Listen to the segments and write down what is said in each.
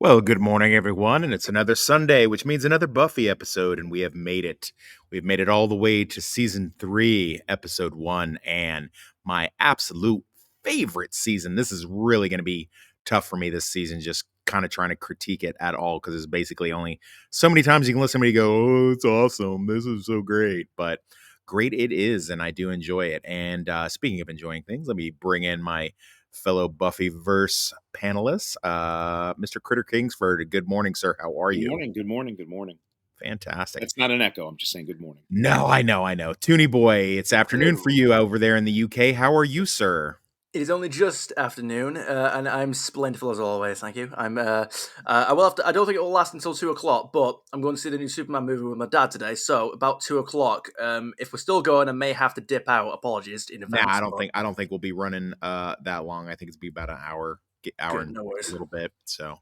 Well, good morning, everyone, and it's another Sunday, which means another Buffy episode, and we have made it. We've made it all the way to season 3, episode 1, and my absolute favorite season. This is really going to be tough for me this season, just kind of trying to critique it at all, because it's basically only so many times you can listen to somebody go, "Oh, it's awesome. This is so great." But great it is, and I do enjoy it. And speaking of enjoying things, let me bring in my fellow Buffyverse panelists, Mr. Critter Kingsford. Good morning, sir. How are Good you? morning. Good morning. Good morning. Fantastic. That's not an echo. I'm just saying good morning. No, I know. Toonie boy, it's afternoon for Hello. you over there in the UK. How are you, sir? It is only just afternoon, and I'm splendid as always. Thank you. I'm. I will have to. I don't think it will last until 2 o'clock, but I'm going to see the new Superman movie with my dad today. So about 2 o'clock. If we're still going, I may have to dip out. Apologies in Nah, advance. I don't think we'll be running that long. I think it's be about an hour, hour Good, and no worries. a little bit. So,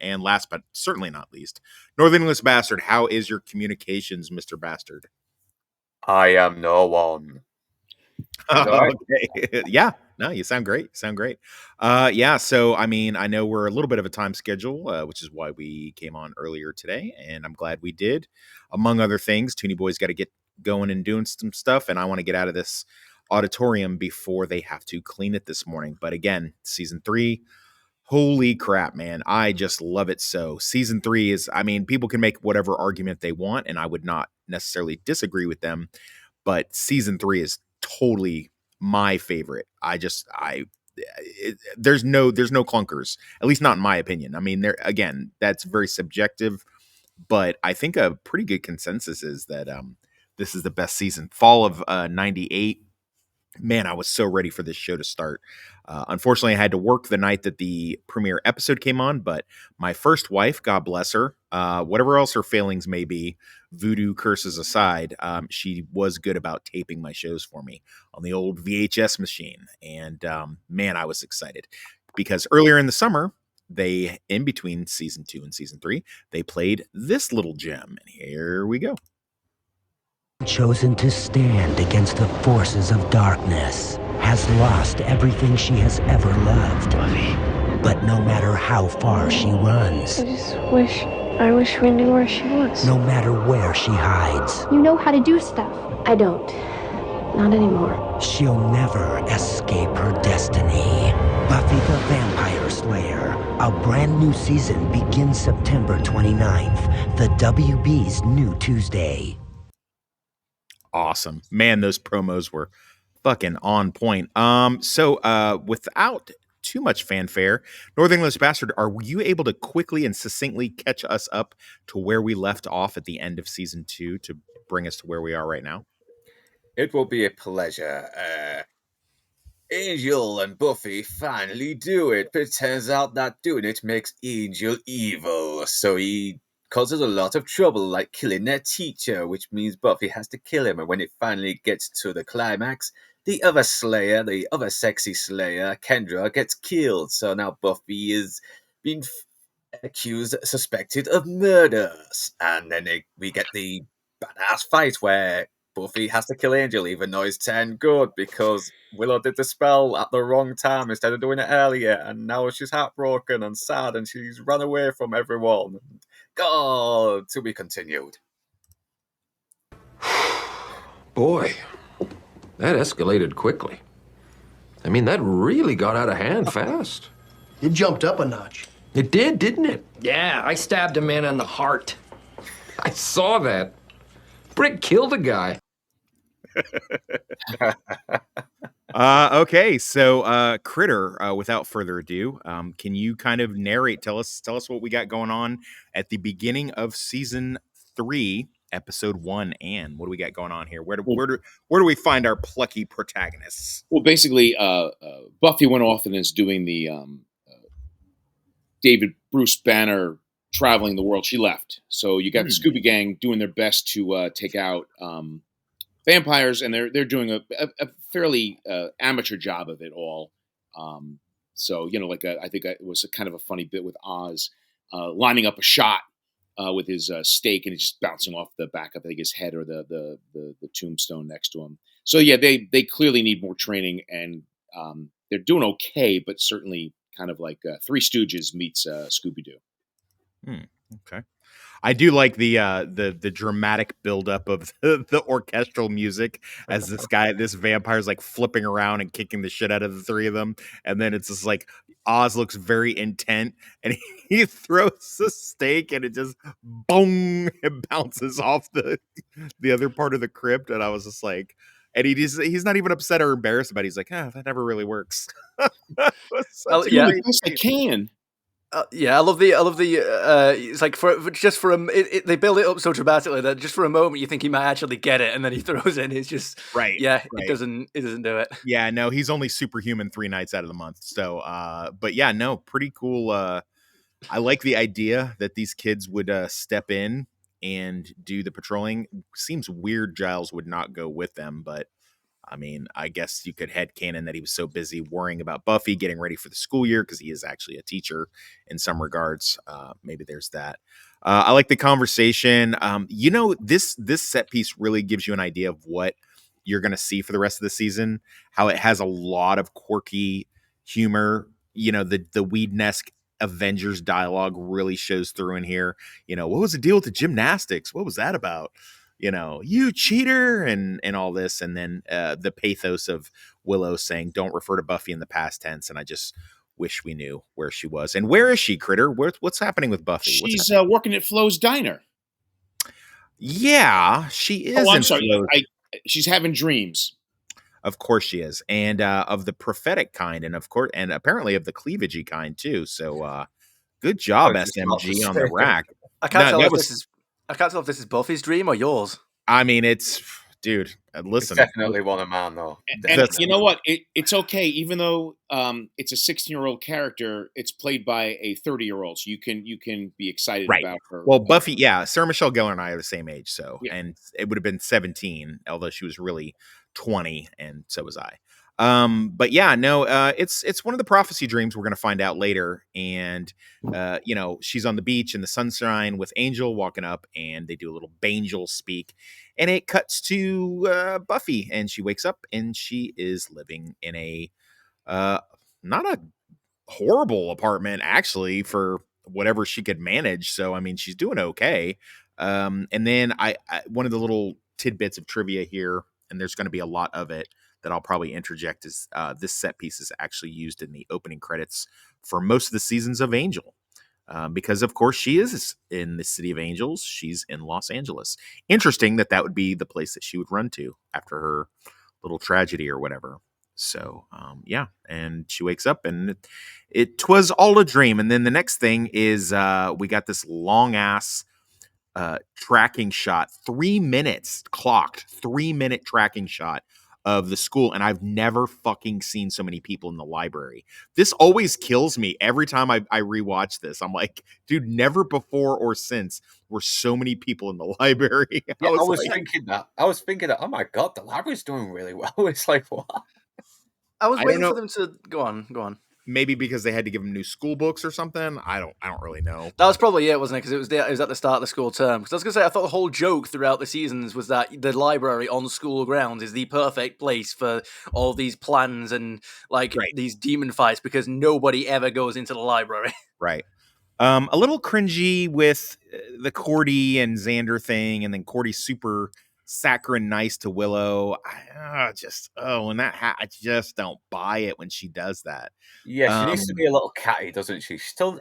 and last but certainly not least, Northern English Bastard. How is your communications, Mr. Bastard? I am no one. Right. Okay. Yeah. No, you sound great. Yeah. So, I mean, I know we're a little bit of a time schedule, which is why we came on earlier today, and I'm glad we did. Among other things, Toonie Boy's got to get going and doing some stuff, and I want to get out of this auditorium before they have to clean it this morning. But again, season 3, holy crap, man. I just love it so. Season 3 is, I mean, people can make whatever argument they want, and I would not necessarily disagree with them, but season 3 is totally my favorite. There's no clunkers, at least not in my opinion. I mean, there again, that's very subjective, but I think a pretty good consensus is that this is the best season. Fall of 98. Man, I was so ready for this show to start. Unfortunately, I had to work the night that the premiere episode came on, but my first wife, God bless her, whatever else her failings may be, voodoo curses aside, she was good about taping my shows for me on the old VHS machine. And man, I was excited because earlier in the summer, they, in between season 2 and season 3, they played this little gem. And here we go. Chosen to stand against the forces of darkness, has lost everything she has ever loved. But no matter how far she runs, I wish we knew where she was. no matter where she hides, You know how to do stuff. I don't. Not anymore. she'll never escape her destiny. Buffy the Vampire Slayer. A brand new season begins September 29th, the WB's new Tuesday. Awesome. Man, those promos were fucking on point. Without too much fanfare, Northern English Bastard, are you able to quickly and succinctly catch us up to where we left off at the end of season 2 to bring us to where we are right now? It will be a pleasure. Angel and Buffy finally do it, but it turns out that doing it makes Angel evil, so he causes a lot of trouble, like killing their teacher, which means Buffy has to kill him, and when it finally gets to the climax, the other Slayer, the other sexy Slayer, Kendra, gets killed, so now Buffy is being accused, suspected of murder, and then we get the badass fight where Buffy has to kill Angel, even though he's 10 good, because Willow did the spell at the wrong time instead of doing it earlier, and now she's heartbroken and sad, and she's run away from everyone. God, to be continued. Boy, that escalated quickly. I mean, that really got out of hand fast. It jumped up a notch. It did, didn't it? Yeah, I stabbed a man in the heart. I saw that. Brick killed a guy. Okay, so Critter, without further ado, can you kind of narrate, tell us what we got going on at the beginning of season 3, episode 1, and what do we got going on here? Where do we find our plucky protagonists? Well, basically, Buffy went off and is doing the David Bruce Banner traveling the world. She left. So you got the Scooby Gang doing their best to take out vampires, and they're doing a fairly amateur job of it all. So, I think it was a kind of a funny bit with Oz lining up a shot with his stake, and it's just bouncing off the back of, I think, his head or the tombstone next to him. So, yeah, they clearly need more training, and they're doing okay, but certainly kind of like Three Stooges meets Scooby-Doo. Okay. I do like the dramatic buildup of the orchestral music as this vampire's like flipping around and kicking the shit out of the three of them, and then it's just like Oz looks very intent, and he throws the stake, and it just boom, it bounces off the other part of the crypt, and I was just like, and he's not even upset or embarrassed about it. He's like, that never really works. That was such a Doing great the best I can. Yeah, I love the. It's like they build it up so dramatically that just for a moment you think he might actually get it, and then he throws it. And it's just right. It doesn't do it. Yeah, no, he's only superhuman 3 nights out of the month. So, but yeah, no, pretty cool. I like the idea that these kids would step in and do the patrolling. Seems weird Giles would not go with them, but I mean, I guess you could headcanon that he was so busy worrying about Buffy getting ready for the school year because he is actually a teacher in some regards. Maybe there's that. I like the conversation. This set piece really gives you an idea of what you're going to see for the rest of the season, how it has a lot of quirky humor. The Whedon-esque Avengers dialogue really shows through in here. What was the deal with the gymnastics? What was that about? You cheater, and all this, and then the pathos of Willow saying, "Don't refer to Buffy in the past tense." And I just wish we knew where she was. And where is she, Critter? What's happening with Buffy? She's working at Flo's Diner. Yeah, she is. Oh, I'm sorry. She's having dreams. Of course she is, and of the prophetic kind, and of course, and apparently of the cleavagey kind too. So, good job, SMG, on the rack. I can't tell if this is Buffy's dream or yours. I mean, it's, dude, listen. It's definitely one of mine, though. And you know what? It's okay, even though it's a 16-year-old character. It's played by a 30-year-old, so you can be excited about her. Well, Buffy, Sarah Michelle Gellar and I are the same age, so and it would have been 17, although she was really 20, and so was I. But yeah, no, it's one of the prophecy dreams we're gonna find out later, and she's on the beach in the sunshine with Angel walking up, and they do a little Bangel speak, and it cuts to Buffy, and she wakes up, and she is living in a not a horrible apartment actually for whatever she could manage. So I mean, she's doing okay. And then I one of the little tidbits of trivia here, and there's going to be a lot of it that I'll probably interject, is this set piece is actually used in the opening credits for most of the seasons of Angel. Because of course she is in the City of Angels. She's in Los Angeles. Interesting that would be the place that she would run to after her little tragedy or whatever. So, and she wakes up and it was all a dream. And then the next thing is we got this long ass tracking shot, 3 minutes clocked, 3-minute tracking shot of the school. And I've never fucking seen so many people in the library. This always kills me every time I rewatch this. I'm like, dude, never before or since were so many people in the library. I was thinking that, oh my God, the library's doing really well. It's like, what? I was waiting for them to go on. Maybe because they had to give them new school books or something. I don't really know. That was probably it, wasn't it? Because it was at the start of the school term. Because I was going to say, I thought the whole joke throughout the seasons was that the library on school grounds is the perfect place for all these plans and these demon fights, because nobody ever goes into the library. Right. A little cringy with the Cordy and Xander thing, and then Cordy's super saccharine nice to Willow. I just don't buy it when she does that. Yeah, she needs to be a little catty, doesn't she? Still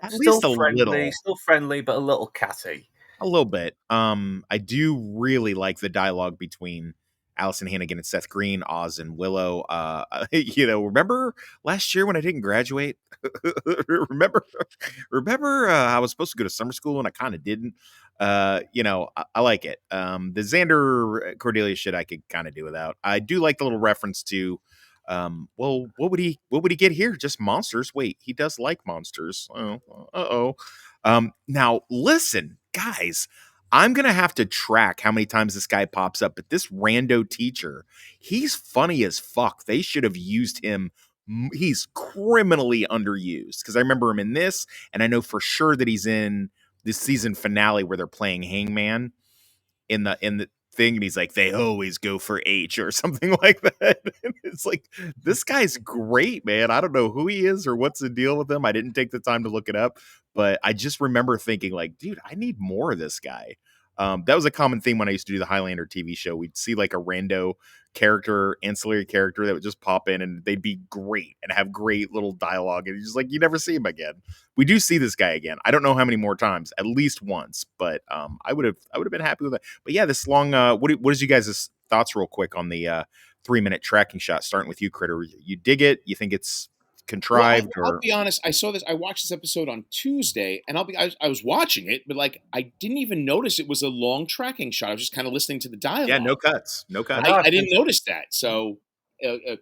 friendly, but a little catty. A little bit. I do really like the dialogue between Allison Hannigan and Seth Green, Oz and Willow. Remember last year when I didn't graduate? remember I was supposed to go to summer school and I kind of didn't. I like it. The Xander Cordelia shit I could kind of do without. I do like the little reference to what would he get here? Just monsters. Wait, he does like monsters. Now listen, guys, I'm going to have to track how many times this guy pops up, but this rando teacher, he's funny as fuck. They should have used him. He's criminally underused, because I remember him in this, and I know for sure that he's in this season finale where they're playing Hangman in the thing, and he's like, they always go for H or something like that. And it's like, this guy's great, man. I don't know who he is or what's the deal with him. I didn't take the time to look it up, but I just remember thinking like, dude, I need more of this guy. That was a common theme when I used to do the Highlander TV show. We'd see like a rando character, ancillary character that would just pop in and they'd be great and have great little dialogue. And just like, you never see him again. We do see this guy again. I don't know how many more times, at least once, but I would have been happy with that. But yeah, this long, what is you guys' thoughts real quick on the 3-minute tracking shot, starting with you, Critter? You dig it? You think it's contrived? I'll be honest. I watched this episode on Tuesday, and I was watching it, but like I didn't even notice it was a long tracking shot. I was just kind of listening to the dialogue. Yeah, no cuts. I didn't notice that. So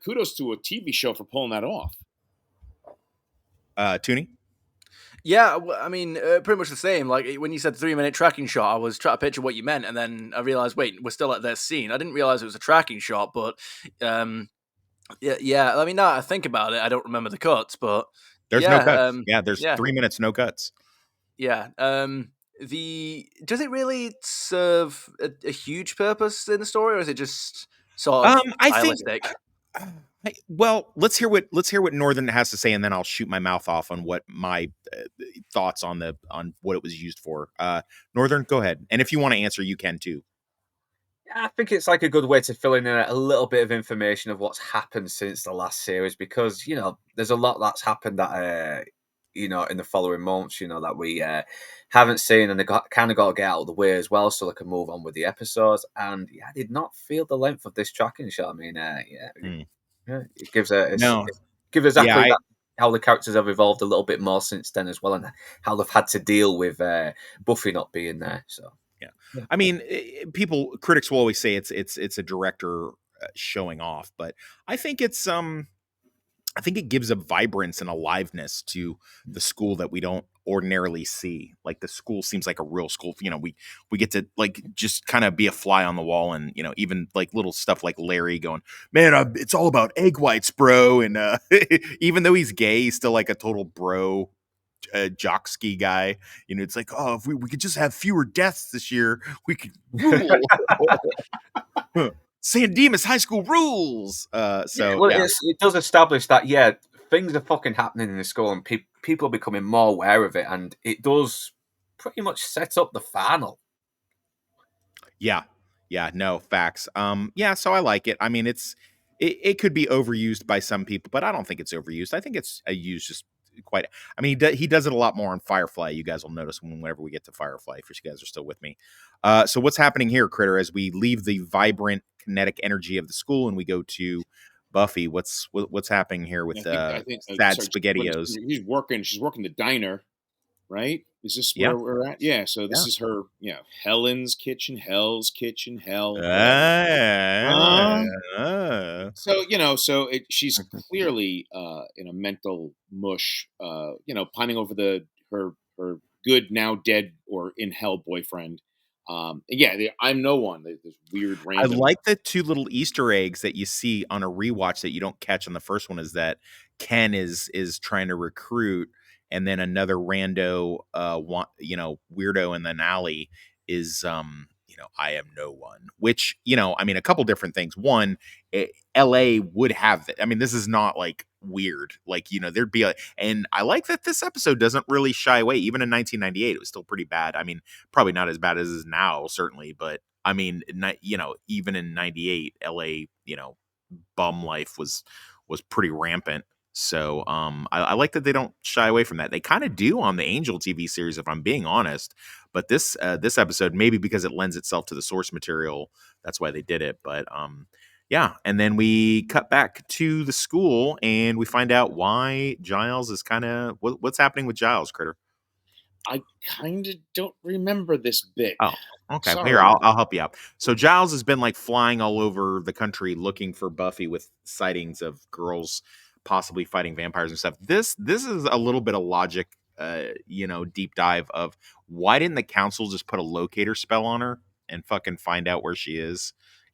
kudos to a TV show for pulling that off. Toonie? Yeah, I mean, pretty much the same. Like when you said 3-minute tracking shot, I was trying to picture what you meant, and then I realized, wait, we're still at that scene. I didn't realize it was a tracking shot, but yeah. I mean, now I think about it, I don't remember the cuts, but there's no cuts. There's 3 minutes, no cuts. Yeah. Does it really serve a huge purpose in the story, or is it just sort of stylistic? Well, let's hear what Northern has to say, and then I'll shoot my mouth off on what my thoughts on what it was used for. Northern, go ahead, and if you want to answer, you can too. I think it's like a good way to fill in a little bit of information of what's happened since the last series, because there's a lot that's happened that in the following months, that we haven't seen, and they kind of got to get out of the way as well, so they can move on with the episodes. And I did not feel the length of this tracking shot. I mean, it gives exactly how the characters have evolved a little bit more since then as well, and how they've had to deal with Buffy not being there. So. Yeah. I mean, critics will always say it's a director showing off, but I think it gives a vibrance and aliveness to the school that we don't ordinarily see. Like the school seems like a real school. We get to like just kind of be a fly on the wall, and even like little stuff like Larry going, man, it's all about egg whites, bro. And even though he's gay, he's still like a total bro. Jock ski guy, it's like, oh, if we could just have fewer deaths this year, we could rule. San Dimas High School rules. It does establish that things are fucking happening in the school, and people are becoming more aware of it, and it does pretty much set up the final. Yeah, no facts. So I like it. I mean, it could be overused by some people, but I don't think it's overused. I think it's used just quite. I mean, he does it a lot more on Firefly. You guys will notice whenever we get to Firefly, if you guys are still with me. So what's happening here, Critter, as we leave the vibrant kinetic energy of the school and we go to Buffy? What's happening here with sad SpaghettiOs? She's working the diner, right? Is this where we're at? Yeah. So this is her, Helen's kitchen, Hell's kitchen, Hell. So she's clearly in a mental mush, pining over her good now dead or in hell boyfriend. I'm no one. This weird random. I like the two little Easter eggs that you see on a rewatch that you don't catch on the first one. Is that Ken is trying to recruit, and then another rando, weirdo in the alley is, I am no one. Which, I mean, a couple different things. One, L.A. would have that. I mean, this is not like weird. Like, there'd be and I like that this episode doesn't really shy away. Even in 1998, it was still pretty bad. I mean, probably not as bad as it is now, certainly. But I mean, even in 98, L.A., bum life was pretty rampant. So I like that they don't shy away from that. They kind of do on the Angel TV series, if I'm being honest. But this episode, maybe because it lends itself to the source material, that's why they did it. But and then we cut back to the school and we find out why Giles is kind of what's happening with Giles, Critter. I kind of don't remember this bit. Oh, okay. Sorry. Here, I'll help you out. So Giles has been like flying all over the country looking for Buffy with sightings of girls possibly fighting vampires and stuff. This is a little bit of logic, deep dive of why didn't the council just put a locator spell on her and fucking find out where she is?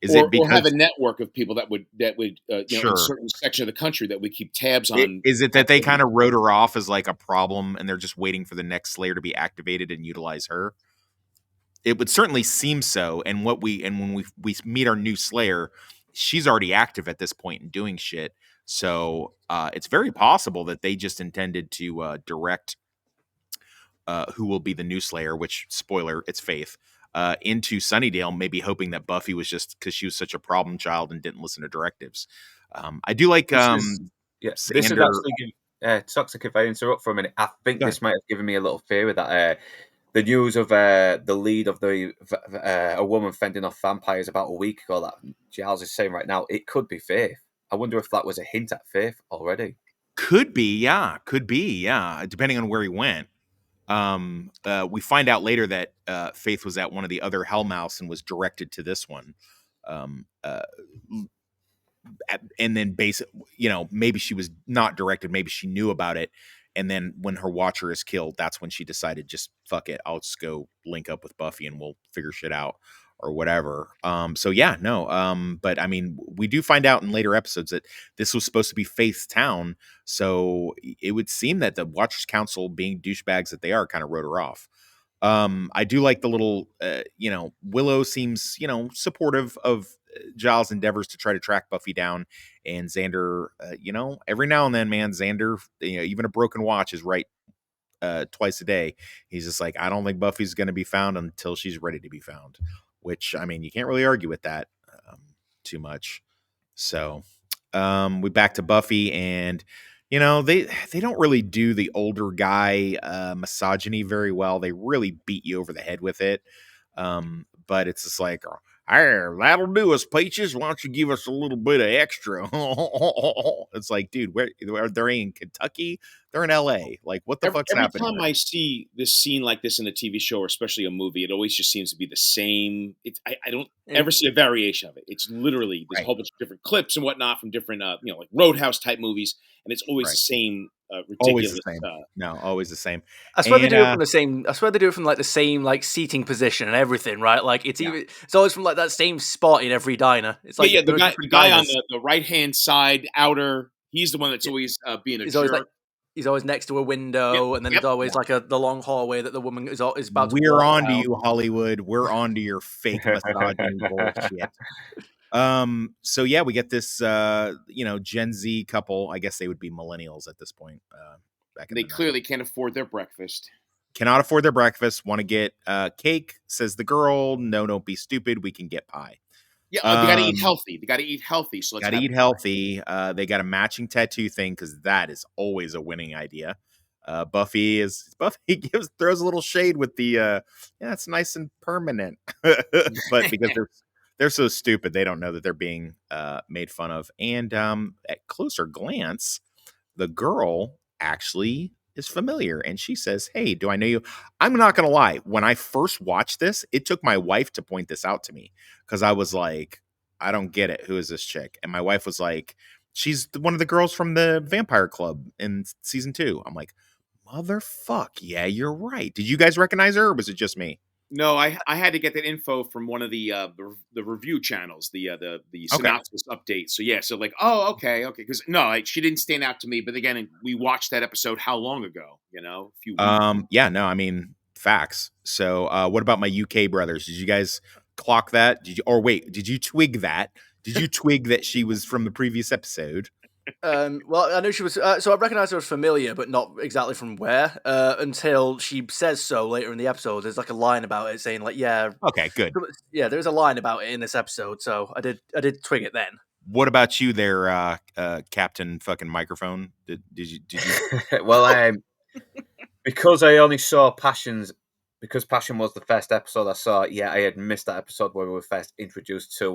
Or have a network of people that would in a certain section of the country that we keep tabs on? Is it that they kind of wrote her off as like a problem and they're just waiting for the next Slayer to be activated and utilize her? It would certainly seem so. And when we meet our new Slayer, she's already active at this point and doing shit. So it's very possible that they just intended to direct who will be the new Slayer, which, spoiler, it's Faith, into Sunnydale, maybe hoping that Buffy was just because she was such a problem child and didn't listen to directives. I do like This is Xander. actually Toxic. If I interrupt for a minute, I think Go this might have given me a little fear that the news of the lead of a woman fending off vampires about a week ago that Giles is saying right now, it could be Faith. I wonder if that was a hint at Faith already. Could be, yeah. Depending on where he went. We find out later that Faith was at one of the other Hellmouths and was directed to this one. And then maybe she was not directed, maybe she knew about it, and then when her watcher is killed, that's when she decided, just fuck it, I'll just go link up with Buffy and we'll figure shit out or whatever. But I mean, we do find out in later episodes that this was supposed to be Faith's town, so it would seem that the Watchers Council, being douchebags that they are, kind of wrote her off. I do like the little, Willow seems, supportive of Giles' endeavors to try to track Buffy down, and Xander, every now and then, man, Xander, even a broken watch is right twice a day. He's just like, I don't think Buffy's going to be found until she's ready to be found, which, I mean, you can't really argue with that too much. So we back to Buffy, and they don't really do the older guy misogyny very well. They really beat you over the head with it. But it's just like, hey, that'll do us, Peaches. Why don't you give us a little bit of extra? It's like, dude, where they're in Kentucky? They're in LA. Like, what the fuck's happening? Every time I see this scene like this in a TV show, or especially a movie, it always just seems to be the same. I don't ever see a variation of it. It's literally there's a whole bunch of different clips and whatnot from different, like Roadhouse type movies, and it's always the same. Ridiculous. Always the same. No, always the same. I swear they do it from the same. I swear they do it from like the same like seating position and everything, right? Like it's always from like that same spot in every diner. It's like the guy on the right hand side outer. He's the one that's always being a jerk. He's always next to a window, and then there's always like the long hallway that the woman is about to We're walk on to out. you, Hollywood. We're on to your fake misogyny bullshit. So yeah, we get this Gen Z couple. I guess they would be millennials at this point. They clearly can't afford their breakfast. Cannot afford their breakfast. Want to get cake, says the girl. No, don't be stupid. We can get pie. Yeah, they gotta eat healthy. They gotta eat healthy. So let's eat healthy. They got a matching tattoo thing, because that is always a winning idea. Buffy throws a little shade with the it's nice and permanent. But because they're so stupid, they don't know that they're being made fun of. And at closer glance, the girl actually is familiar, and she says, hey, do I know you? I'm not gonna lie, when I first watched this, it took my wife to point this out to me, because I was like, I don't get it, who is this chick? And my wife was like, she's one of the girls from the Vampire Club in season 2. I'm like, motherfuck, yeah, you're right. Did you guys recognize her, or was it just me? No, I had to get that info from one of the review channels, the synopsis update. So yeah, so like, oh, okay, because she didn't stand out to me. But again, we watched that episode how long ago? A few weeks. Yeah, no, I mean, facts. So what about my UK brothers? Did you guys clock that? Did you twig that? Did you twig that she was from the previous episode? Well, I knew she was. So I recognized her as familiar, but not exactly from where. Until she says so later in the episode. There's like a line about it saying, like, yeah. Okay, good. Yeah, there's a line about it in this episode, so I did twig it then. What about you, there, Captain Fucking Microphone? Did you? Well, because I only saw Passions. Because Passion was the first episode I saw, I had missed that episode where we were first introduced to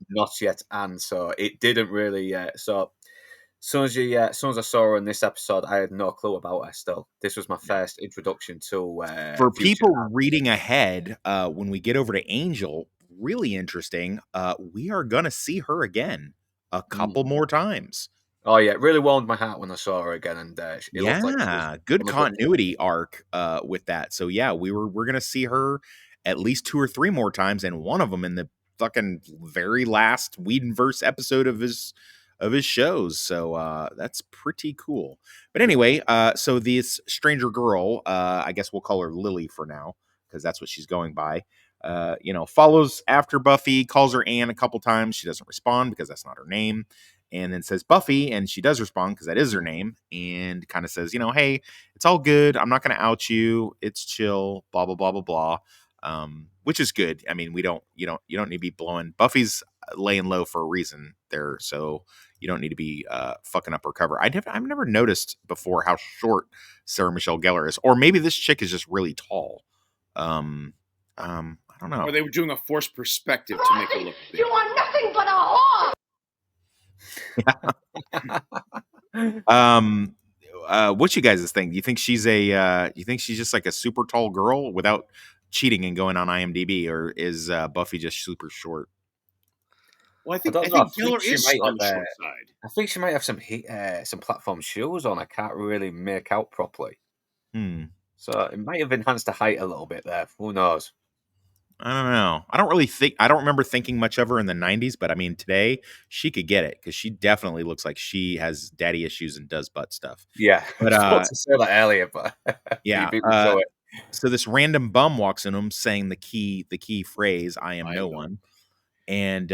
Not Yet Anne, so it didn't really. So as soon as I saw her in this episode, I had no clue about her still. This was my first introduction to For people reading ahead, when we get over to Angel, really interesting, we are going to see her again a couple more times. Oh yeah, it really warmed my heart when I saw her again, and it looked like good continuity arc with that. So yeah, we're gonna see her at least 2 or 3 more times, and one of them in the fucking very last Whedonverse episode of his shows. So that's pretty cool. But anyway, so this stranger girl, I guess we'll call her Lily for now, because that's what she's going by. Follows after Buffy, calls her Anne a couple times. She doesn't respond because that's not her name. And then says Buffy, and she does respond because that is her name, and kind of says, hey, it's all good. I'm not going to out you. It's chill, blah, blah, blah, blah, blah. Which is good. I mean, you don't need to be blowing. Buffy's laying low for a reason there, so you don't need to be fucking up her cover. I've never noticed before how short Sarah Michelle Gellar is, or maybe this chick is just really tall. I don't know. Or they were doing a forced perspective to make her look big. You are nothing but a whore. What you guys think? Do you think she's just like a super tall girl without cheating and going on IMDb, or is Buffy just super short? Well, I think Gellar is on the short side. I think she might have some platform shoes on. I can't really make out properly. So it might have enhanced the height a little bit there. Who knows? I don't know. I don't remember thinking much of her in the 90s, but I mean, today she could get it because she definitely looks like she has daddy issues and does butt stuff. Yeah. But I was about to say that earlier, but yeah. So this random bum walks in him saying the key phrase, I am no one. And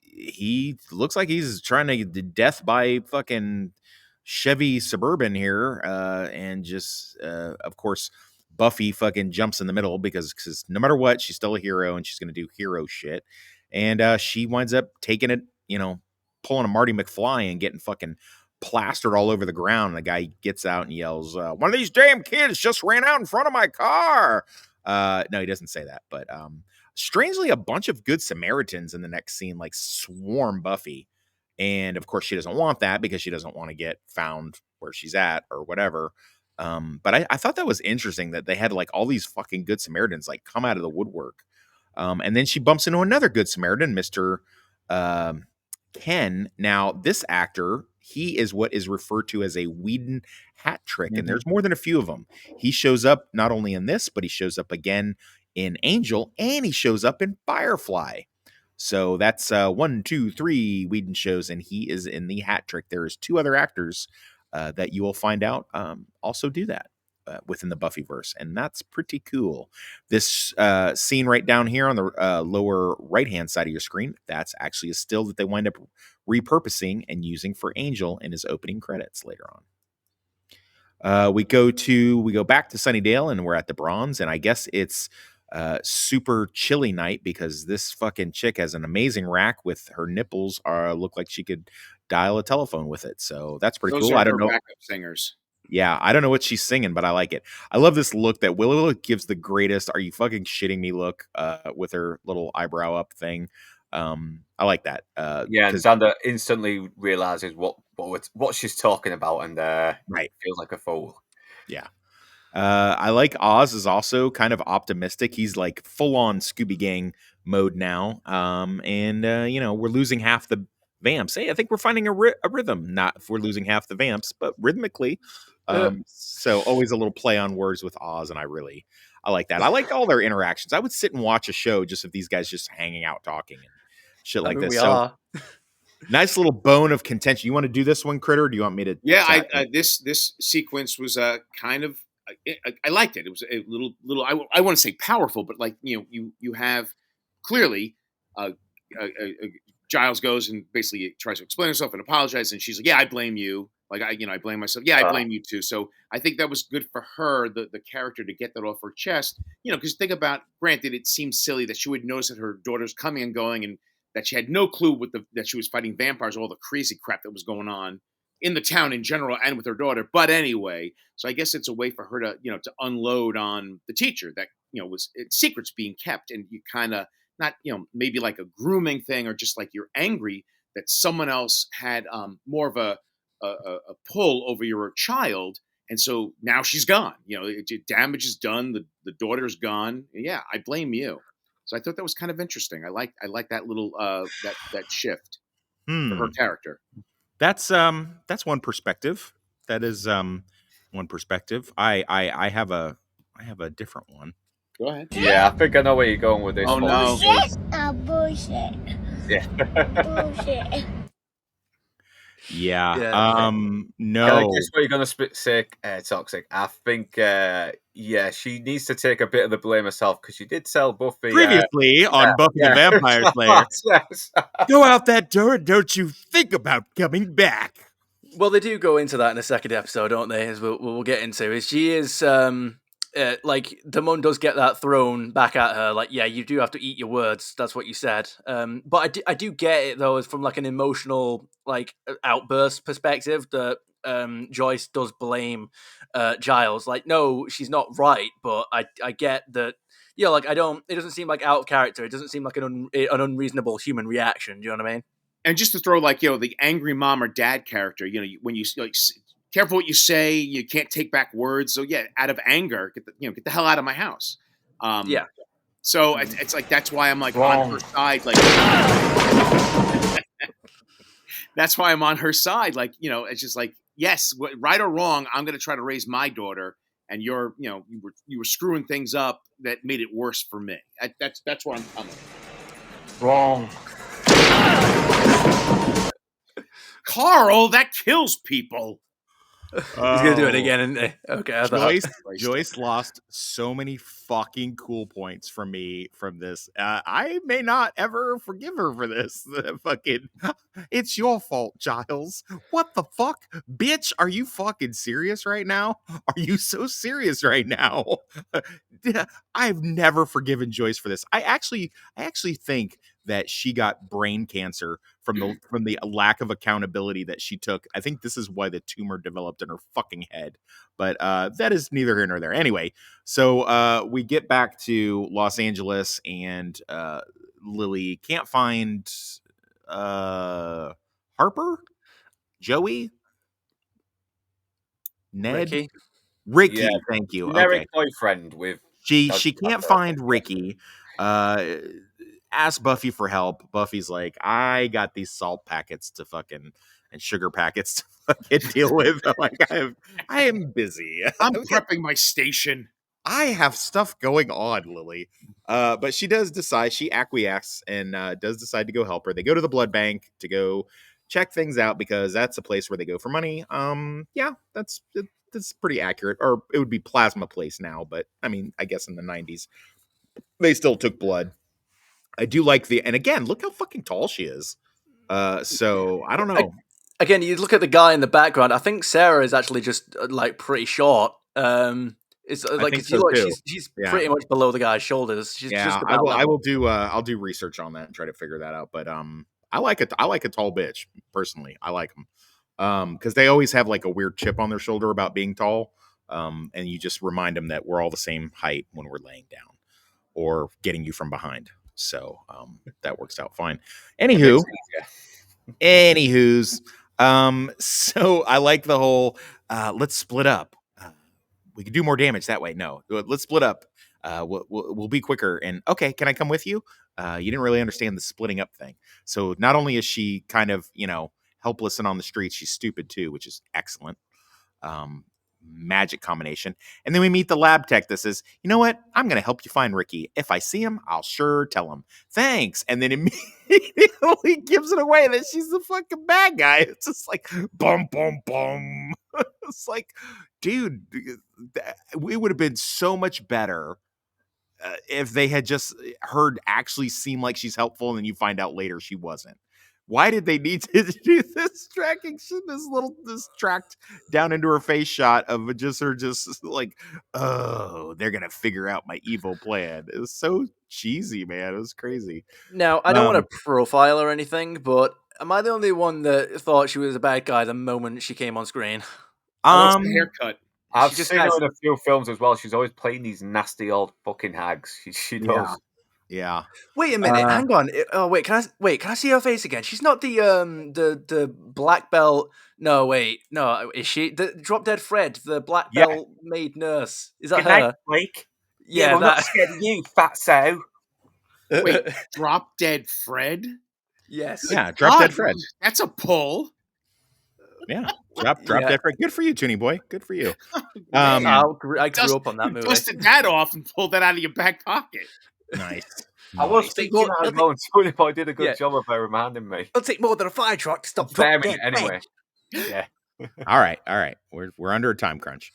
he looks like he's trying to death by fucking Chevy Suburban here. And just, of course, Buffy fucking jumps in the middle because no matter what, she's still a hero and she's going to do hero shit. And she winds up taking it, pulling a Marty McFly and getting fucking plastered all over the ground. And the guy gets out and yells, one of these damn kids just ran out in front of my car. No, he doesn't say that. But strangely, a bunch of good Samaritans in the next scene like swarm Buffy. And of course, she doesn't want that because she doesn't want to get found where she's at or whatever. But I thought that was interesting that they had like all these fucking good Samaritans like come out of the woodwork. And then she bumps into another good Samaritan, Mr. Ken. Now, this actor, he is what is referred to as a Whedon hat trick. And there's more than a few of them. He shows up not only in this, but he shows up again in Angel, and he shows up in Firefly. So that's 1, 2, 3 Whedon shows, and he is in the hat trick. There is 2 other actors that you will find out also do that within the Buffyverse, and that's pretty cool. This scene right down here on the lower right-hand side of your screen, that's actually a still that they wind up repurposing and using for Angel in his opening credits later on. We go back to Sunnydale, and we're at the Bronze, and I guess it's super chilly night because this fucking chick has an amazing rack with her nipples look like she could dial a telephone with it. So that's pretty cool. I don't know. Backup singers. Yeah, I don't know what she's singing, but I like it. I love this look that Willow gives the greatest "Are you fucking shitting me?" look with her little eyebrow up thing. I like that. And Xander instantly realizes what she's talking about, and right feels like a fool. Yeah. I like Oz is also kind of optimistic. He's like full on Scooby Gang mode now. We're losing half the vamps. Hey, I think we're finding a rhythm. Not if we're losing half the vamps, but rhythmically. So always a little play on words with Oz, and I like that. I like all their interactions. I would sit and watch a show just of these guys just hanging out talking and shit like this. So nice little bone of contention. You want to do this one, Critter? Or do you want me to? Yeah, this sequence was kind of. I liked it. It was a little. I want to say powerful, but like you have clearly Giles goes and basically tries to explain himself and apologize, and she's like, "Yeah, I blame you. Like I blame myself. Yeah, I blame you too." So I think that was good for her, the character, to get that off her chest. Because think about. Granted, it seems silly that she would notice that her daughter's coming and going, and that she had no clue that she was fighting vampires, all the crazy crap that was going on in the town in general and with her daughter. But anyway, so I guess it's a way for her to, to unload on the teacher that, was secrets being kept, and you kind of not, maybe like a grooming thing, or just like you're angry that someone else had more of a pull over your child. And so now she's gone, damage is done. The daughter's gone. Yeah. I blame you. So I thought that was kind of interesting. I like that little, that shift for her character. That's one perspective. That is one perspective. I have a different one. Go ahead. Yeah, I think I know where you're going with this. Oh no! Bullshit. Yeah. Bullshit. Yeah. No. Guess what you're gonna say, Toxic. I think Yeah, she needs to take a bit of the blame herself because she did tell Buffy Previously on Buffy the Vampire Slayer, yes. go out that door and don't you think about coming back. Well, they do go into that in the second episode, don't they? As we'll get into. Is she is like Damon does get that thrown back at her. Like, yeah, you do have to eat your words. That's what you said. But I do get it though, from like an emotional like outburst perspective that Joyce does blame Giles. Like, no, she's not right, but I get that. Yeah, like it doesn't seem like out of character. It doesn't seem like an unreasonable human reaction. Do you know what I mean? And just to throw like, the angry mom or dad character, when you like, careful what you say, you can't take back words. So yeah, out of anger, get the hell out of my house. Yeah. So it's like, that's why I'm like Wrong. on her side. Like, that's why I'm on her side. Like, it's just like, yes, right or wrong, I'm going to try to raise my daughter. And you were screwing things up that made it worse for me. That's where I'm coming. Wrong. Carl, that kills people. He's gonna do it again, isn't he? Okay. Joyce lost so many fucking cool points from me from this. I may not ever forgive her for this. Fucking, it's your fault, Giles. What the fuck, bitch? Are you fucking serious right now? Are you so serious right now? I've never forgiven Joyce for this. I actually think that she got brain cancer from the lack of accountability that she took. I think this is why the tumor developed in her fucking head. But that is neither here nor there. Anyway, so we get back to Los Angeles, and Lily can't find Harper, Joey, Ned, Ricky. Yeah, thank you. Generic boyfriend with she can't find Ricky. Ask Buffy for help. Buffy's like, I got these salt packets to fucking and sugar packets to fucking deal with. I'm like, I am busy. I'm prepping my station. I have stuff going on, Lily. But she does decide, she acquiesces and does decide to go help her. They go to the blood bank to go check things out because that's a place where they go for money. Yeah, that's pretty accurate. Or it would be Plasma Place now, but I mean, I guess in the 90s, they still took blood. I do like and again, look how fucking tall she is. So I don't know. Again, you look at the guy in the background. I think Sarah is actually just like pretty short. It's like she's pretty much below the guy's shoulders. She's just about I'll do research on that and try to figure that out. But I like a tall bitch personally. I like them because they always have like a weird chip on their shoulder about being tall. And you just remind them that we're all the same height when we're laying down or getting you from behind. So that works out fine. Anywho's, so I like the whole let's split up. We could do more damage that way. No, let's split up. We'll be quicker. And okay, can I come with you? You didn't really understand the splitting up thing. So not only is she kind of helpless and on the streets, she's stupid too, which is excellent. Magic combination. And then we meet the lab tech that says, you know what? I'm going to help you find Ricky. If I see him, I'll sure tell him. Thanks. And then immediately gives it away that she's the fucking bad guy. It's just like, bum, bum, bum. It's like, dude, it would have been so much better if they had just actually seem like she's helpful and then you find out later she wasn't. Why did they need to do this this tracked down into her face shot of just her just like, oh, they're going to figure out my evil plan. It was so cheesy, man. It was crazy. Now, I don't want to profile or anything, but am I the only one that thought she was a bad guy the moment she came on screen? What's the haircut? I've seen her in a few films as well. She's always playing these nasty old fucking hags. She does. Yeah. Wait a minute. Hang on. Oh wait. Can I see her face again? She's not the black belt. No, wait. No, is she the Drop Dead Fred, the black belt maid nurse? Is that her? Blake. Yeah, we're not scared of you, fatso. Wait, Drop Dead Fred? Yes. Yeah, Drop Dead Fred. That's a pull. Yeah, drop Dead Fred. Good for you, Toonie boy. Good for you. I grew up on that movie. Dusted that off and pulled that out of your back pocket. Nice. I was thinking I was going Toonie boy did a good job of reminding me. It'll take more than a fire truck to stop Fair Drop Dead anyway. Yeah. All right. We're under a time crunch.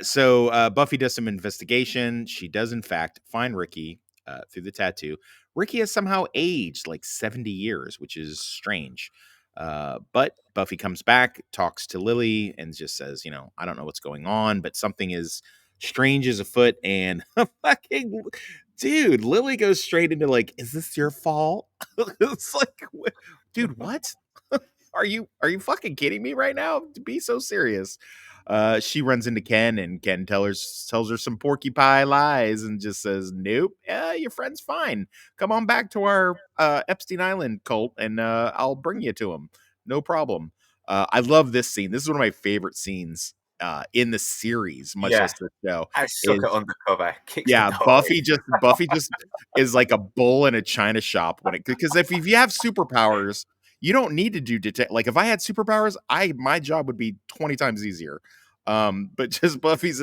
So Buffy does some investigation. She does in fact find Ricky through the tattoo. Ricky has somehow aged like 70 years, which is strange. But Buffy comes back, talks to Lily, and just says, I don't know what's going on, but something is strange is afoot. And fucking dude, Lily goes straight into like, is this your fault? It's like, dude, what? Are you fucking kidding me right now? To be so serious. She runs into Ken, and Ken tells her some porky pie lies and just says, nope, your friend's fine. Come on back to our Epstein Island cult, and I'll bring you to him. No problem. I love this scene. This is one of my favorite scenes in the series, much less the show. I suck at undercover. Kicks the door Buffy just is like a bull in a china shop because if you have superpowers, you don't need to do detect. Like if I had superpowers, my job would be 20 times easier. But just Buffy's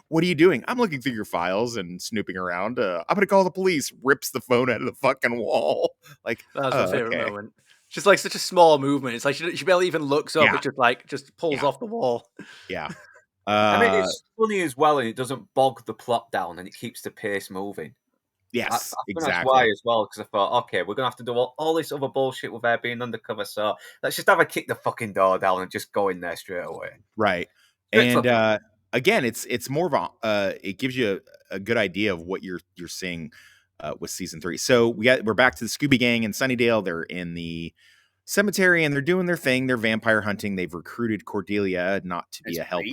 what are you doing? I'm looking through your files and snooping around. I'm gonna call the police. Rips the phone out of the fucking wall. Like that was my favorite moment. Just like such a small movement. It's like she barely even looks up. Yeah. It just pulls off the wall. Yeah. I mean, it's funny as well, and it doesn't bog the plot down, and it keeps the pace moving. Yes, I think exactly. that's why as well, because I thought, okay, we're gonna have to do all this other bullshit with her being undercover, so let's just have her kick the fucking door down and just go in there straight away. Right. And again, it's more of a it gives you a good idea of what you're seeing with season 3. So we're back to the Scooby Gang in Sunnydale. They're in the cemetery and they're doing their thing. They're vampire hunting. They've recruited Cordelia not to be a help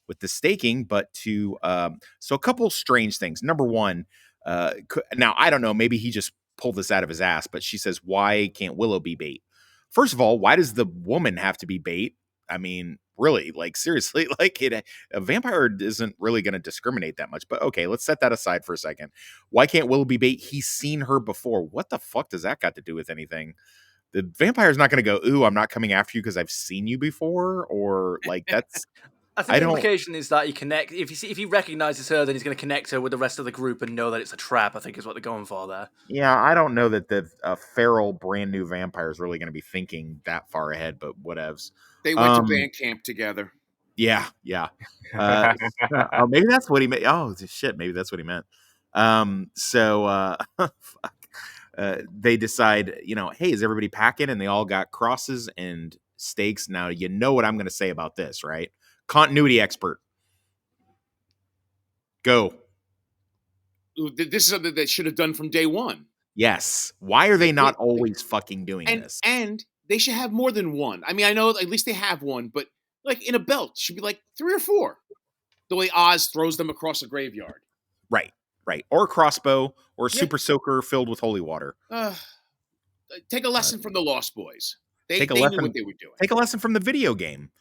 with the staking, but to so a couple strange things. Number one, now I don't know, maybe he just pulled this out of his ass, but she says, why can't Willow be bait? First of all, why does the woman have to be bait? I mean, really, like seriously, like a vampire isn't really going to discriminate that much. But okay, let's set that aside for a second. Why can't Willow be bait? He's seen her before. What the fuck does that got to do with anything? The vampire's not going to go, ooh, I'm not coming after you because I've seen you before, or like that's. I think the implication is that if he recognizes her, then he's going to connect her with the rest of the group and know that it's a trap. I think is what they're going for there. Yeah, I don't know that the feral brand new vampire is really going to be thinking that far ahead, but whatevs. They went to band camp together. Yeah. Oh, maybe that's what he meant. Oh shit, maybe that's what he meant. They decide, hey, is everybody packing? And they all got crosses and stakes. Now you know what I'm going to say about this, right? Continuity expert. Go. This is something they should have done from day one. Yes. Why are they not always fucking doing this? And they should have more than one. I mean, I know at least they have one, but like in a belt, should be like 3 or 4. The way Oz throws them across a graveyard. Right. Or a crossbow or a super soaker filled with holy water. Take a lesson from the Lost Boys. They knew what they were doing. Take a lesson from the video game.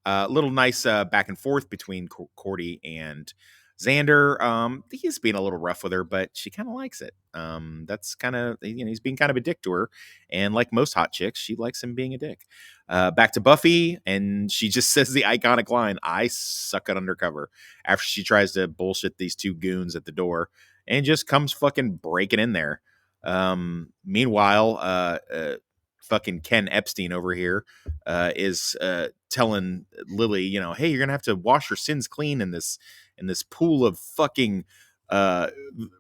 Little nice back and forth between Cordy and Xander. He's being a little rough with her, but she kind of likes it. That's kind of, he's being kind of a dick to her. And like most hot chicks, she likes him being a dick. Back to Buffy, and she just says the iconic line, I suck at undercover, after she tries to bullshit these 2 goons at the door and just comes fucking breaking in there. Meanwhile, fucking Ken Epstein over here is telling Lily, hey, you're gonna have to wash your sins clean in this pool of fucking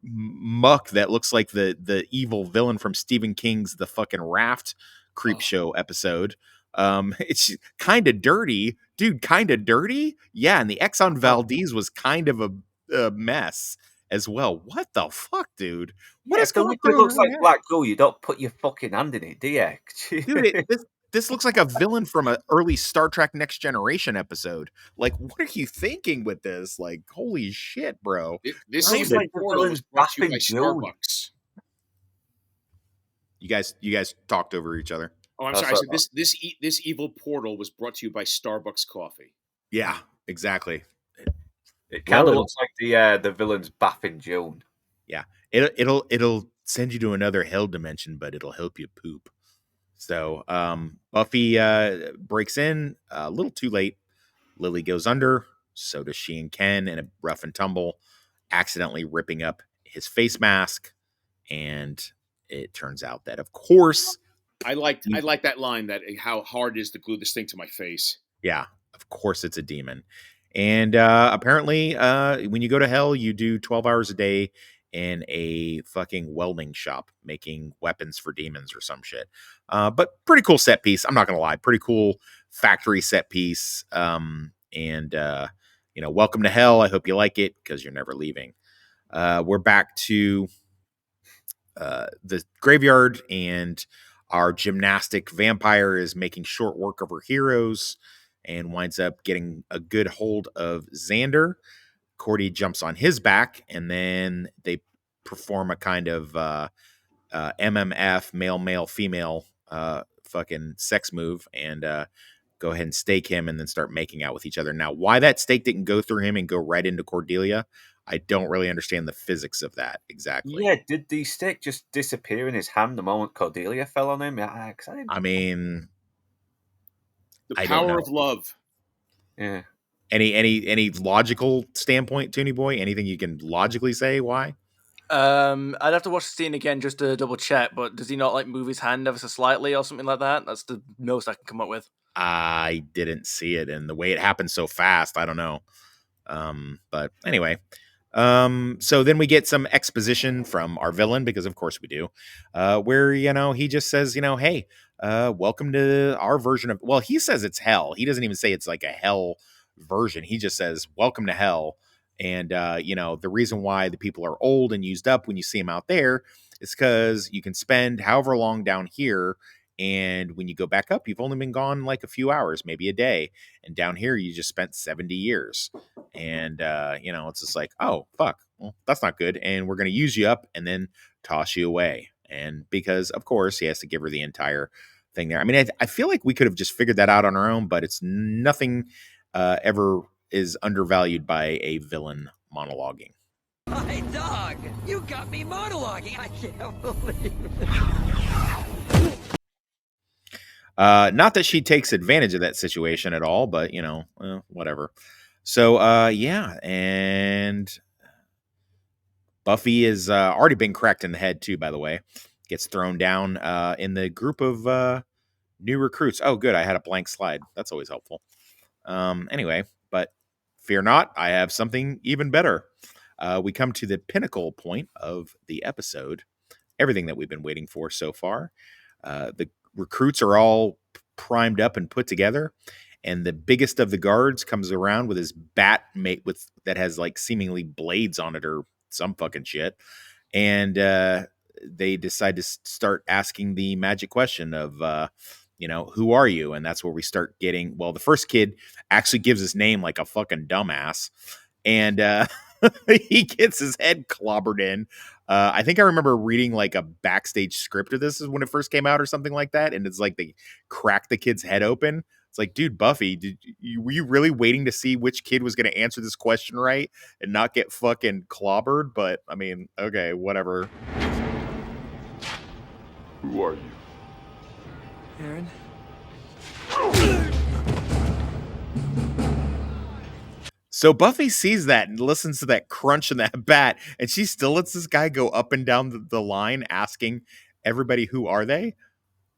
muck that looks like the evil villain from Stephen King's The Fucking Raft creep show episode. It's kind of dirty, dude. Kind of dirty, yeah. And the Exxon Valdez was kind of a mess as well. What the fuck, dude? What is going on? It looks like black glue. You don't put your fucking hand in it, do you? Dude, this looks like a villain from an early Star Trek Next Generation episode. Like, what are you thinking with this? Like, holy shit, bro. This seems like the villain's brought to you by Starbucks. You guys talked over each other. Oh, I'm sorry. I said this evil portal was brought to you by Starbucks coffee. Yeah, exactly. It kind of looks like the villain's bath in June. Yeah, it'll send you to another hell dimension, but it'll help you poop. So Buffy breaks in a little too late. Lily goes under. So does she and Ken in a rough and tumble, accidentally ripping up his face mask. And it turns out that, of course, I like that line, that how hard it is to glue this thing to my face. Yeah, of course it's a demon. And apparently, when you go to hell, you do 12 hours a day in a fucking welding shop making weapons for demons or some shit. But pretty cool set piece. I'm not going to lie. Pretty cool factory set piece. Welcome to hell. I hope you like it because you're never leaving. We're back to the graveyard, and our gymnastic vampire is making short work of her heroes and winds up getting a good hold of Xander. Cordy jumps on his back, and then they perform a kind of MMF, male, female, fucking sex move, and go ahead and stake him and then start making out with each other. Now, why that stake didn't go through him and go right into Cordelia, I don't really understand the physics of that exactly. Yeah, did the stick just disappear in his hand the moment Cordelia fell on him? I mean, the I don't power know. of love. Yeah. Any logical standpoint, Toonie Boy? Anything you can logically say why? I'd have to watch the scene again just to double check, but does he not like move his hand ever so slightly or something like that? That's the most I can come up with. I didn't see it, and the way it happened so fast, I don't know. But anyway, so then we get some exposition from our villain, because of course we do, where, he just says, hey, welcome to our version of, well, he says it's hell. He doesn't even say it's like a hell version. He just says, welcome to hell. And, the reason why the people are old and used up when you see them out there is because you can spend however long down here. And when you go back up, you've only been gone like a few hours, maybe a day. And down here, you just spent 70 years. And, it's just like, oh, fuck. Well, that's not good. And we're going to use you up and then toss you away. And because, of course, he has to give her the entire thing there. I mean, I feel like we could have just figured that out on our own, but it's nothing ever is undervalued by a villain monologuing. Hey, dog, you got me monologuing. I can't believe it. Not that she takes advantage of that situation at all, but, whatever. So, and Buffy has already been cracked in the head, too, by the way. Gets thrown down in the group of new recruits. Oh, good. I had a blank slide. That's always helpful. Anyway, but fear not. I have something even better. We come to the pinnacle point of the episode. Everything that we've been waiting for so far. The recruits are all primed up and put together, and the biggest of the guards comes around with his bat mate that has like seemingly blades on it or some fucking shit, and they decide to start asking the magic question of who are you? And that's where we start getting, well, the first kid actually gives his name like a fucking dumbass, and he gets his head clobbered in. I think I remember reading like a backstage script of this is when it first came out or something like that. And it's like they crack the kid's head open. It's like, dude, Buffy, were you really waiting to see which kid was going to answer this question right and not get fucking clobbered? But I mean, okay, whatever. Who are you? Aaron? So Buffy sees that and listens to that crunch in that bat, and she still lets this guy go up and down the line asking everybody, who are they?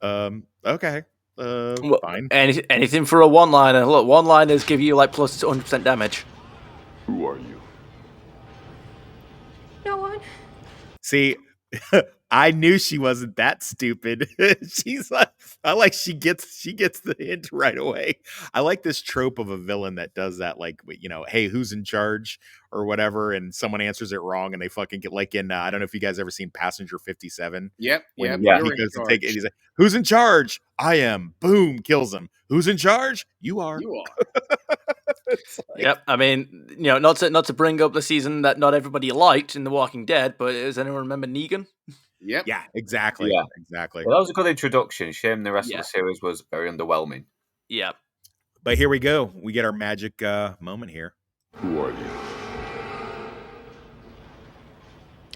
Okay. Fine. Anything for a one-liner. Look, one-liners give you like plus 100% damage. Who are you? No one. See, I knew she wasn't that stupid. She's like, she gets the hint right away. I like this trope of a villain that does that, like, hey, who's in charge or whatever, and someone answers it wrong, and they fucking get like in. I don't know if you guys ever seen Passenger 57. Yep. He goes to take it. He's like, "Who's in charge? I am." Boom, kills him. Who's in charge? You are. You are. Yep. I mean, not to bring up the season that not everybody liked in The Walking Dead, but does anyone remember Negan? Yep. Yeah, exactly. Yeah. Exactly. Well, that was a good introduction. Shame the rest of the series was very underwhelming. Yeah. But here we go. We get our magic moment here. Who are you?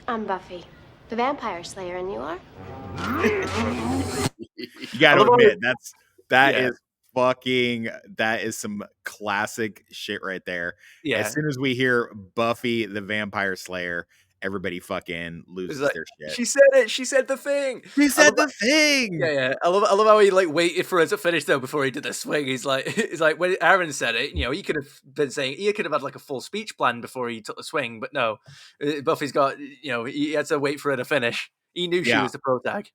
I'm Buffy, the vampire slayer, and you are? You gotta admit, that is some classic shit right there. Yeah. As soon as we hear Buffy the Vampire Slayer, everybody fucking loses like, their shit. She said it. She said the thing. She said the thing. Yeah. I love how he like waited for her to finish though before he did the swing. He's like when Aaron said it, he could have been saying he could have had like a full speech plan before he took the swing, but no, Buffy's got he had to wait for her to finish. He knew she was the pro tag.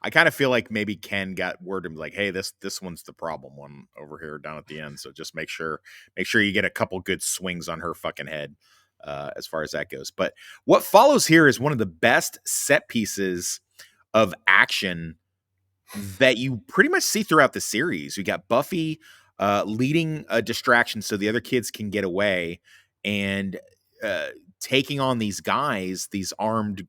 I kind of feel like maybe Ken got word and like, hey, this one's the problem one over here down at the end. So just make sure you get a couple good swings on her fucking head as far as that goes. But what follows here is one of the best set pieces of action that you pretty much see throughout the series. You got Buffy leading a distraction so the other kids can get away and taking on these guys, these armed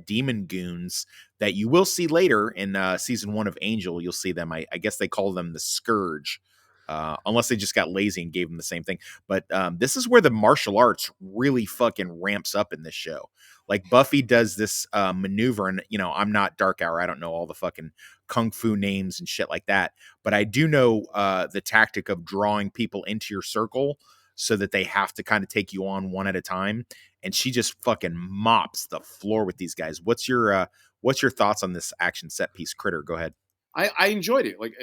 demon goons that you will see later in season 1 of Angel. You'll see them. I guess they call them the Scourge, unless they just got lazy and gave them the same thing. But this is where the martial arts really fucking ramps up in this show. Like Buffy does this maneuver, and I'm not Dark Hour. I don't know all the fucking kung fu names and shit like that. But I do know the tactic of drawing people into your circle so that they have to kind of take you on one at a time. And she just fucking mops the floor with these guys. What's your thoughts on this action set piece, Critter? Go ahead. I enjoyed it. Like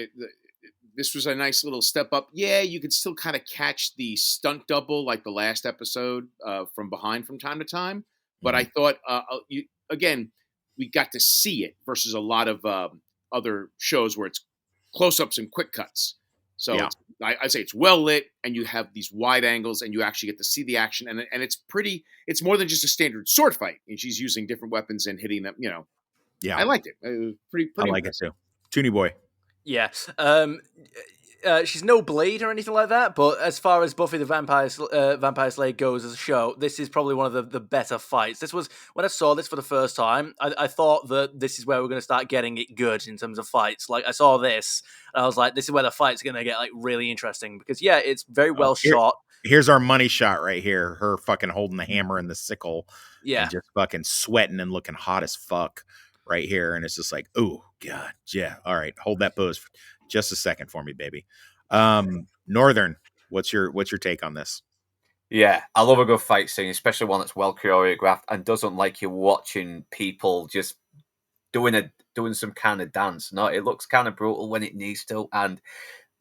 this was a nice little step up. Yeah, you could still kind of catch the stunt double like the last episode from behind from time to time. But I thought, we got to see it versus a lot of other shows where it's close-ups and quick cuts. So I say it's well lit, and you have these wide angles, and you actually get to see the action, and it's pretty. It's more than just a standard sword fight, and she's using different weapons and hitting them. I liked it. It was pretty. I like it too. Toonie boy. Yeah. She's no Blade or anything like that, but as far as Buffy the Vampire Slayer goes as a show, this is probably one of the better fights. This was, when I saw this for the first time, I thought that this is where we're going to start getting it good in terms of fights. Like, I saw this, and I was like, this is where the fight's going to get, like, really interesting, because, yeah, it's very well shot. Here's our money shot right here. Her fucking holding the hammer and the sickle. Yeah. And just fucking sweating and looking hot as fuck right here. And it's just like, oh, God, yeah. All right, hold that pose for just a second for me, baby. Northern, what's your take on this? Yeah, I love a good fight scene, especially one that's well choreographed and doesn't like you're watching people just doing some kind of dance. No, it looks kind of brutal when it needs to, and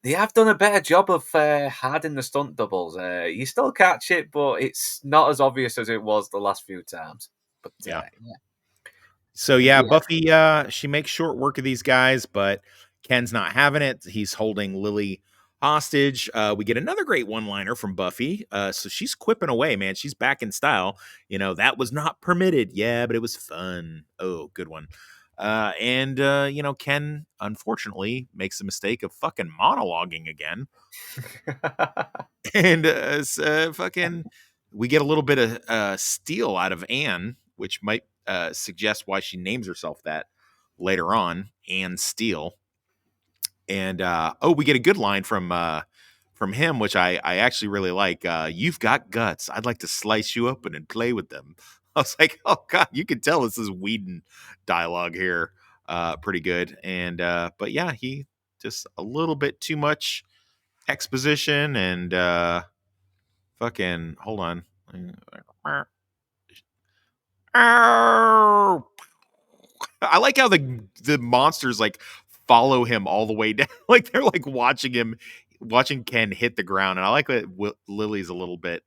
they have done a better job of hiding the stunt doubles. You still catch it, but it's not as obvious as it was the last few times. But yeah. So Buffy, she makes short work of these guys, but Ken's not having it. He's holding Lily hostage. We get another great one-liner from Buffy. So she's quipping away, man. She's back in style. That was not permitted. Yeah, but it was fun. Oh, good one. And Ken, unfortunately, makes the mistake of fucking monologuing again. And fucking, we get a little bit of steal out of Anne, which might suggest why she names herself that later on, Anne Steele. And we get a good line from him, which I actually really like. You've got guts. I'd like to slice you open and play with them. I was like, oh God, you can tell this is Whedon dialogue here. Pretty good. And but yeah, he just a little bit too much exposition and fucking hold on. I like how the monsters like follow him all the way down. Like they're like watching Ken hit the ground. And I like that Lily's a little bit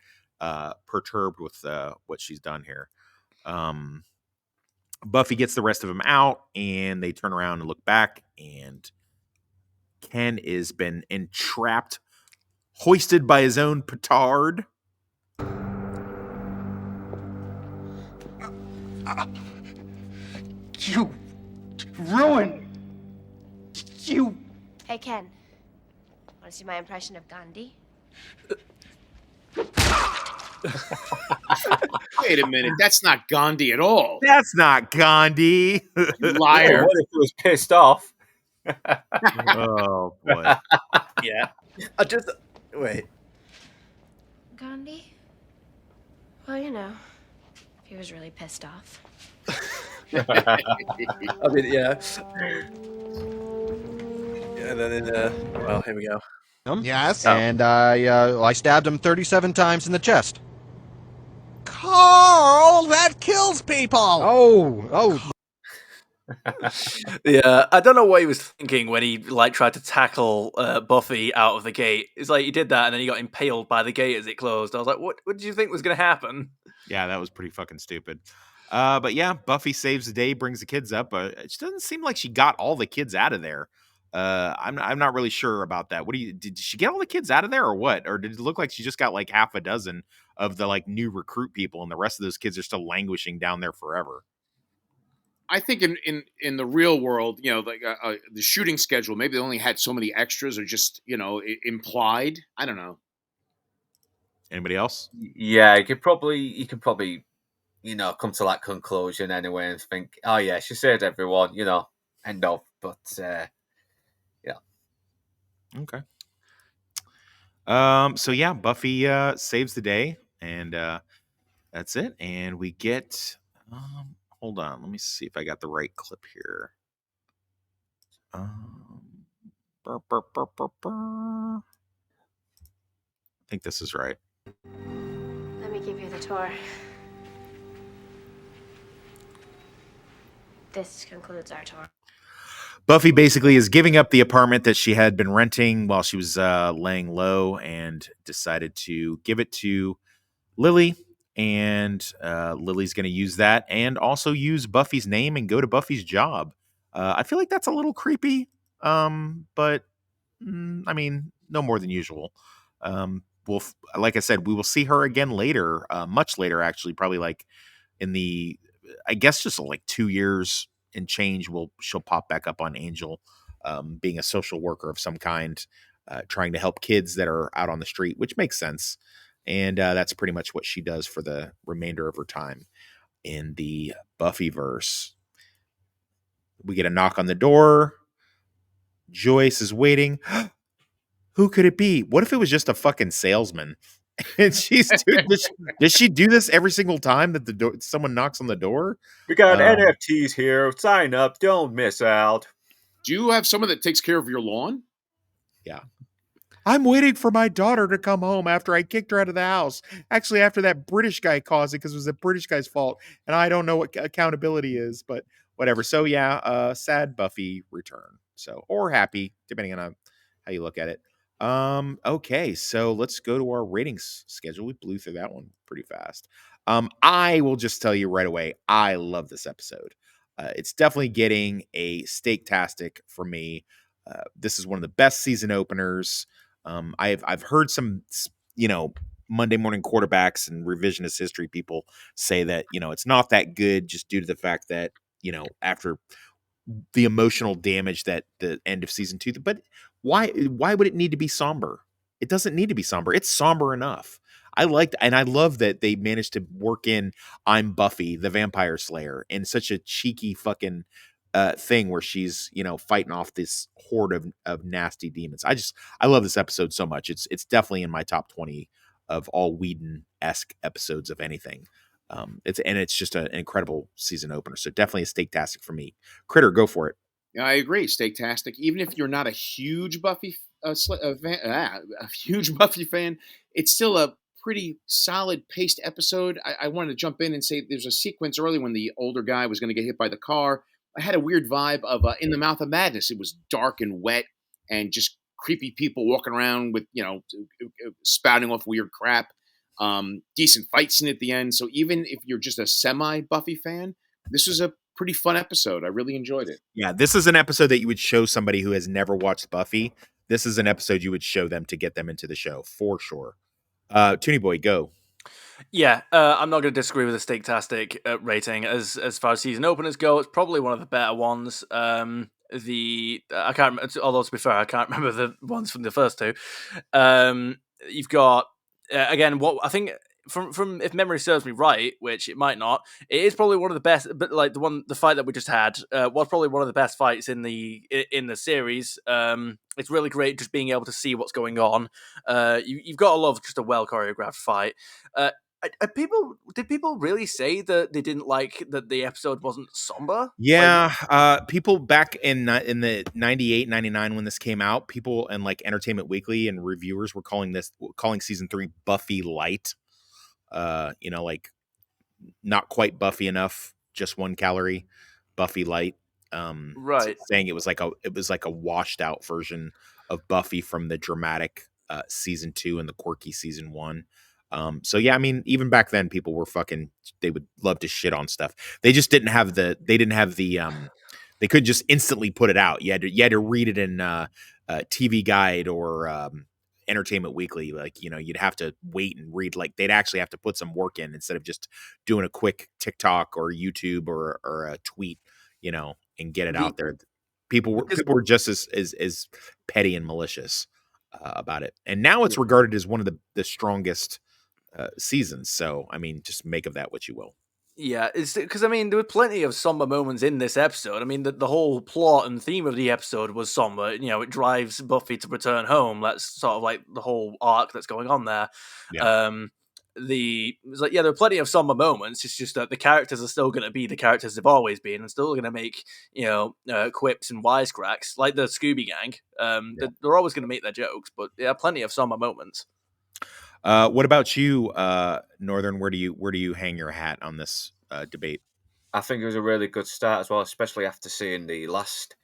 perturbed with what she's done here. Buffy gets the rest of them out, and they turn around and look back, and Ken has been entrapped, hoisted by his own petard. You ruined. You. Hey, Ken. Want to see my impression of Gandhi? Wait a minute. That's not Gandhi at all. That's not Gandhi. Liar. What if he was pissed off? Oh, boy. Yeah. Wait. Gandhi? Well, if he was really pissed off. I mean, yeah. And then, well, here we go. Yes. And I stabbed him 37 times in the chest. Carl, that killed kills people. Oh. Yeah, I don't know what he was thinking when he tried to tackle Buffy out of the gate. It's like he did that and then he got impaled by the gate as it closed. I was like, what did you think was going to happen? Yeah, that was pretty fucking stupid. But yeah, Buffy saves the day, brings the kids up. It doesn't seem like she got all the kids out of there. I'm not really sure about that. Did she get all the kids out of there or what? Or did it look like she just got like half a dozen of the like new recruit people and the rest of those kids are still languishing down there forever? I think in the real world, like the shooting schedule, maybe they only had so many extras or just, implied. I don't know. Anybody else? Yeah, you could probably, come to that conclusion anyway and think, oh yeah, she saved everyone, end of. But yeah. Okay. So yeah, Buffy saves the day, and that's it. And we get hold on, let me see if I got the right clip here. I think this is right. Let me give you the tour. This concludes our tour. Buffy basically is giving up the apartment that she had been renting while she was laying low and decided to give it to Lily. And Lily's going to use that and also use Buffy's name and go to Buffy's job. I feel like that's a little creepy, but I mean, no more than usual. Like I said, we will see her again later, much later, actually, probably like in the, I guess, just like 2 years and change. She'll pop back up on Angel, being a social worker of some kind, trying to help kids that are out on the street, which makes sense. And that's pretty much what she does for the remainder of her time in the Buffyverse. We get a knock on the door. Joyce is waiting. Who could it be? What if it was just a fucking salesman? And she's does she do this every single time that someone knocks on the door? We got NFTs here. Sign up. Don't miss out. Do you have someone that takes care of your lawn? Yeah. I'm waiting for my daughter to come home after I kicked her out of the house. Actually, after that British guy caused it because it was a British guy's fault. And I don't know what accountability is, but whatever. So yeah, sad Buffy return. So, or happy, depending on how you look at it. Okay, so let's go to our ratings schedule. We blew through that one pretty fast. I will just tell you right away, I love this episode. It's definitely getting a steak-tastic for me. This is one of the best season openers. I've heard some, Monday morning quarterbacks and revisionist history people say that, it's not that good just due to the fact that, after the emotional damage that the end of season 2, but why would it need to be somber? It doesn't need to be somber. It's somber enough. I love that they managed to work in I'm Buffy, the Vampire Slayer, in such a cheeky fucking thing where she's, fighting off this horde of nasty demons. I love this episode so much. It's definitely in my top 20 of all Whedon-esque episodes of anything. It's just an incredible season opener. So definitely a steak-tastic for me. Critter, go for it. Yeah, I agree. Steak-tastic. Even if you're not a huge Buffy a huge Buffy fan, it's still a pretty solid paced episode. I wanted to jump in and say there's a sequence early when the older guy was going to get hit by the car. I had a weird vibe of In the Mouth of Madness. It was dark and wet and just creepy people walking around with, spouting off weird crap. Decent fight scene at the end. So even if you're just a semi-Buffy fan, this was a pretty fun episode. I really enjoyed it. Yeah, this is an episode that you would show somebody who has never watched Buffy. This is an episode you would show them to get them into the show, for sure. Toonie Boy, go. Yeah, I'm not going to disagree with the steak-tastic rating. As far as season openers go, it's probably one of the better ones. I can't, although to be fair, I can't remember the ones from the first two. You've got again, what I think from if memory serves me right, which it might not, it is probably one of the best. But like the fight that we just had was probably one of the best fights in the series. It's really great just being able to see what's going on. You've got to love just a well choreographed fight. Did people really say that they didn't like that the episode wasn't somber? Yeah, people back in the 98, 99 when this came out, people and like Entertainment Weekly and reviewers were calling season 3 Buffy light. not quite Buffy enough, just 1 calorie, Buffy light. Right. Saying it was like a washed out version of Buffy from the dramatic season 2 and the quirky season 1. So yeah, I mean, even back then, people were they would love to shit on stuff. They just didn't have the they couldn't just instantly put it out. You had to read it in TV Guide or Entertainment Weekly. Like, you'd have to wait and read. Like, they'd actually have to put some work in instead of just doing a quick TikTok or YouTube or a tweet, and get it out there. People were just as petty and malicious about it. And now it's regarded as one of the strongest seasons. So, I mean, just make of that what you will. Yeah, it's because I mean there were plenty of somber moments in this episode. I mean the whole plot and theme of the episode was somber. It drives Buffy to return home. That's sort of like the whole arc that's going on there. Yeah. It's like, there are plenty of somber moments. It's just that the characters are still going to be the characters they've always been, and still going to make quips and wisecracks like the Scooby gang. They're always going to make their jokes, but there are plenty of somber moments. What about you, Northern? Where do you hang your hat on this debate? I think it was a really good start as well, especially after seeing the last,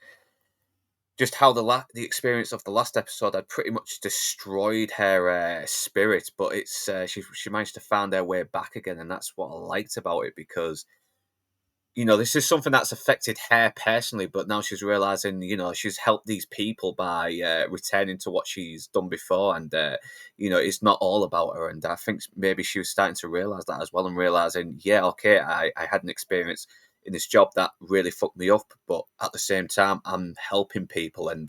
just how the experience of the last episode had pretty much destroyed her spirit, but it's she managed to find her way back again, and that's what I liked about it, because this is something that's affected her personally, but now she's realizing, she's helped these people by returning to what she's done before. And, it's not all about her. And I think maybe she was starting to realize that as well, and realizing, yeah, okay, I had an experience in this job that really fucked me up, but at the same time, I'm helping people. And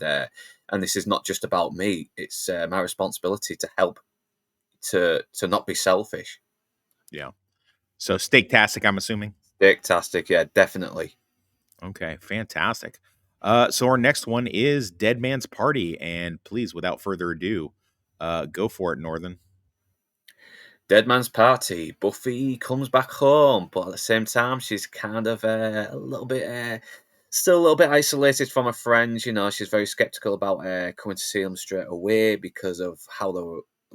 this is not just about me. It's my responsibility to help, to not be selfish. Yeah. So steak-tastic, I'm assuming? Fantastic, yeah, definitely. Okay, fantastic. So our next one is Dead Man's Party, and please, without further ado, go for it, Northern. Dead Man's Party. Buffy comes back home, but at the same time, she's kind of a little bit, still a little bit isolated from her friends. She's very skeptical about coming to see them straight away because of how they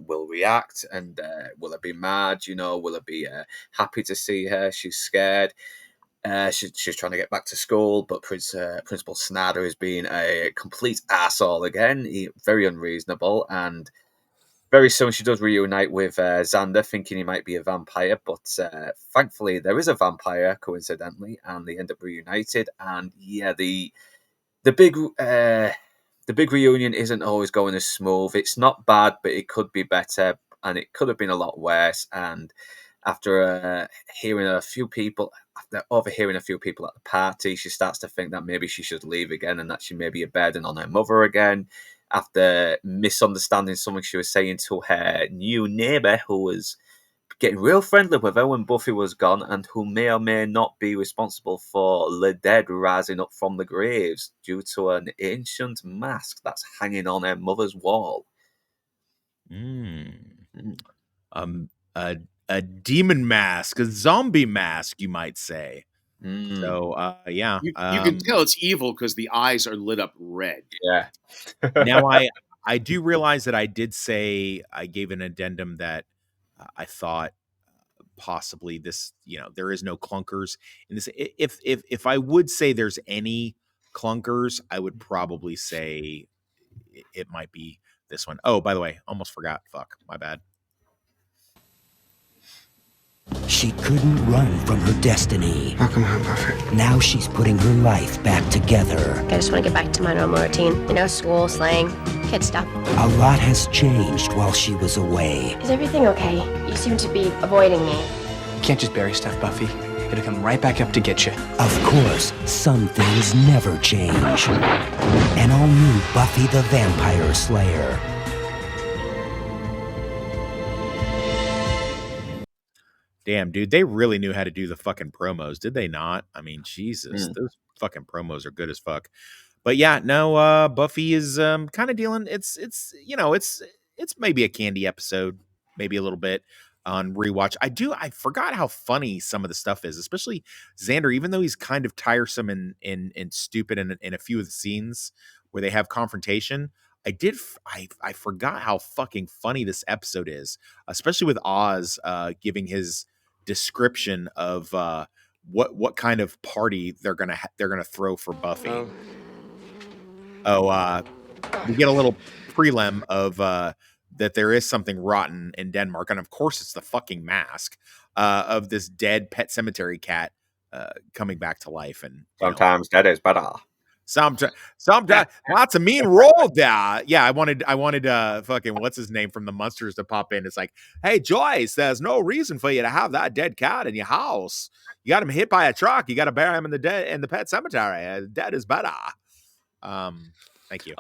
will react, and will it be mad? Will it be happy to see her? She's scared. She's trying to get back to school, but Principal Snader is being a complete asshole again. Very unreasonable, and very soon she does reunite with Xander, thinking he might be a vampire, but thankfully there is a vampire, coincidentally, and they end up reunited. And yeah, the big reunion isn't always going as smooth. It's not bad, but it could be better, and it could have been a lot worse. And after overhearing a few people at the party, she starts to think that maybe she should leave again, and that she may be a burden on her mother again, after misunderstanding something she was saying to her new neighbour, who was getting real friendly with her when Buffy was gone, and who may or may not be responsible for the dead rising up from the graves due to an ancient mask that's hanging on her mother's wall. A demon mask, a zombie mask, you might say. So, yeah. You can tell it's evil because the eyes are lit up red. Yeah. Now, I do realize that I did say, I gave an addendum that I thought possibly this, there is no clunkers in this. If I would say there's any clunkers, I would probably say it might be this one. Oh, by the way, almost forgot. Fuck, my bad. She couldn't run from her destiny. Welcome home, Buffy. Now she's putting her life back together. I just want to get back to my normal routine. School, slaying, kid stuff. A lot has changed while she was away. Is everything okay? You seem to be avoiding me. You can't just bury stuff, Buffy. It'll come right back up to get you. Of course, some things never change. An all-new Buffy the Vampire Slayer. Damn, dude, they really knew how to do the fucking promos, did they not? I mean, Jesus, those fucking promos are good as fuck. But yeah, no, Buffy is kind of dealing. It's maybe a candy episode, maybe a little bit on rewatch. I forgot how funny some of the stuff is, especially Xander. Even though he's kind of tiresome and stupid in a few of the scenes where they have confrontation, I forgot how fucking funny this episode is, especially with Oz giving his description of what kind of party they're gonna throw for Buffy. We get a little prelim of that there is something rotten in Denmark, and of course it's the fucking mask of this dead pet cemetery cat coming back to life, and sometimes that is better. Sometimes that's a mean role there. Yeah, I wanted fucking what's his name from the Munsters to pop in. It's like, hey Joyce, there's no reason for you to have that dead cat in your house. You got him hit by a truck. You got to bury him in the pet cemetery. Dead is better. Thank you.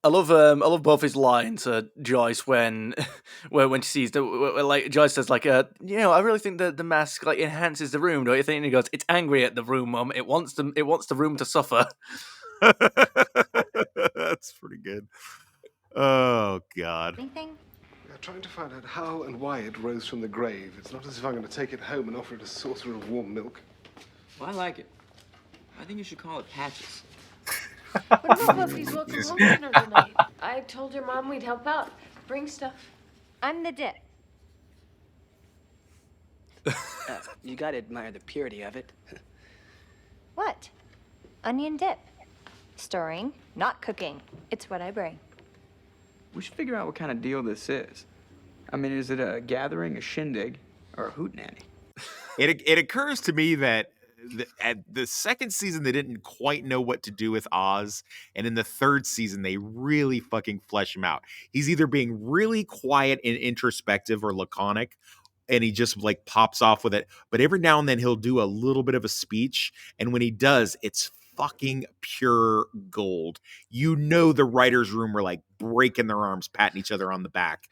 I love Buffy's line to Joyce when she sees like Joyce says like I really think that the mask like enhances the room, don't you think? And he goes, it's angry at the room, Mum. It wants the room to suffer. That's pretty good. Oh God. Anything? We are trying to find out how and why it rose from the grave. It's not as if I'm going to take it home and offer it a saucer of warm milk. Well, I like it. I think you should call it Patches. What about Buffy's welcome home dinner tonight? I told your mom we'd help out. Bring stuff. I'm the dip. You gotta admire the purity of it. What? Onion dip. Stirring, not cooking. It's what I bring. We should figure out what kind of deal this is. I mean, is it a gathering, a shindig, or a hootenanny? It occurs to me that at the second season they didn't quite know what to do with Oz, and in the third season they really fucking flesh him out. He's either being really quiet and introspective or laconic, and he just like pops off with it, but every now and then he'll do a little bit of a speech, and when he does, it's fucking pure gold. The writers' room were like breaking their arms, patting each other on the back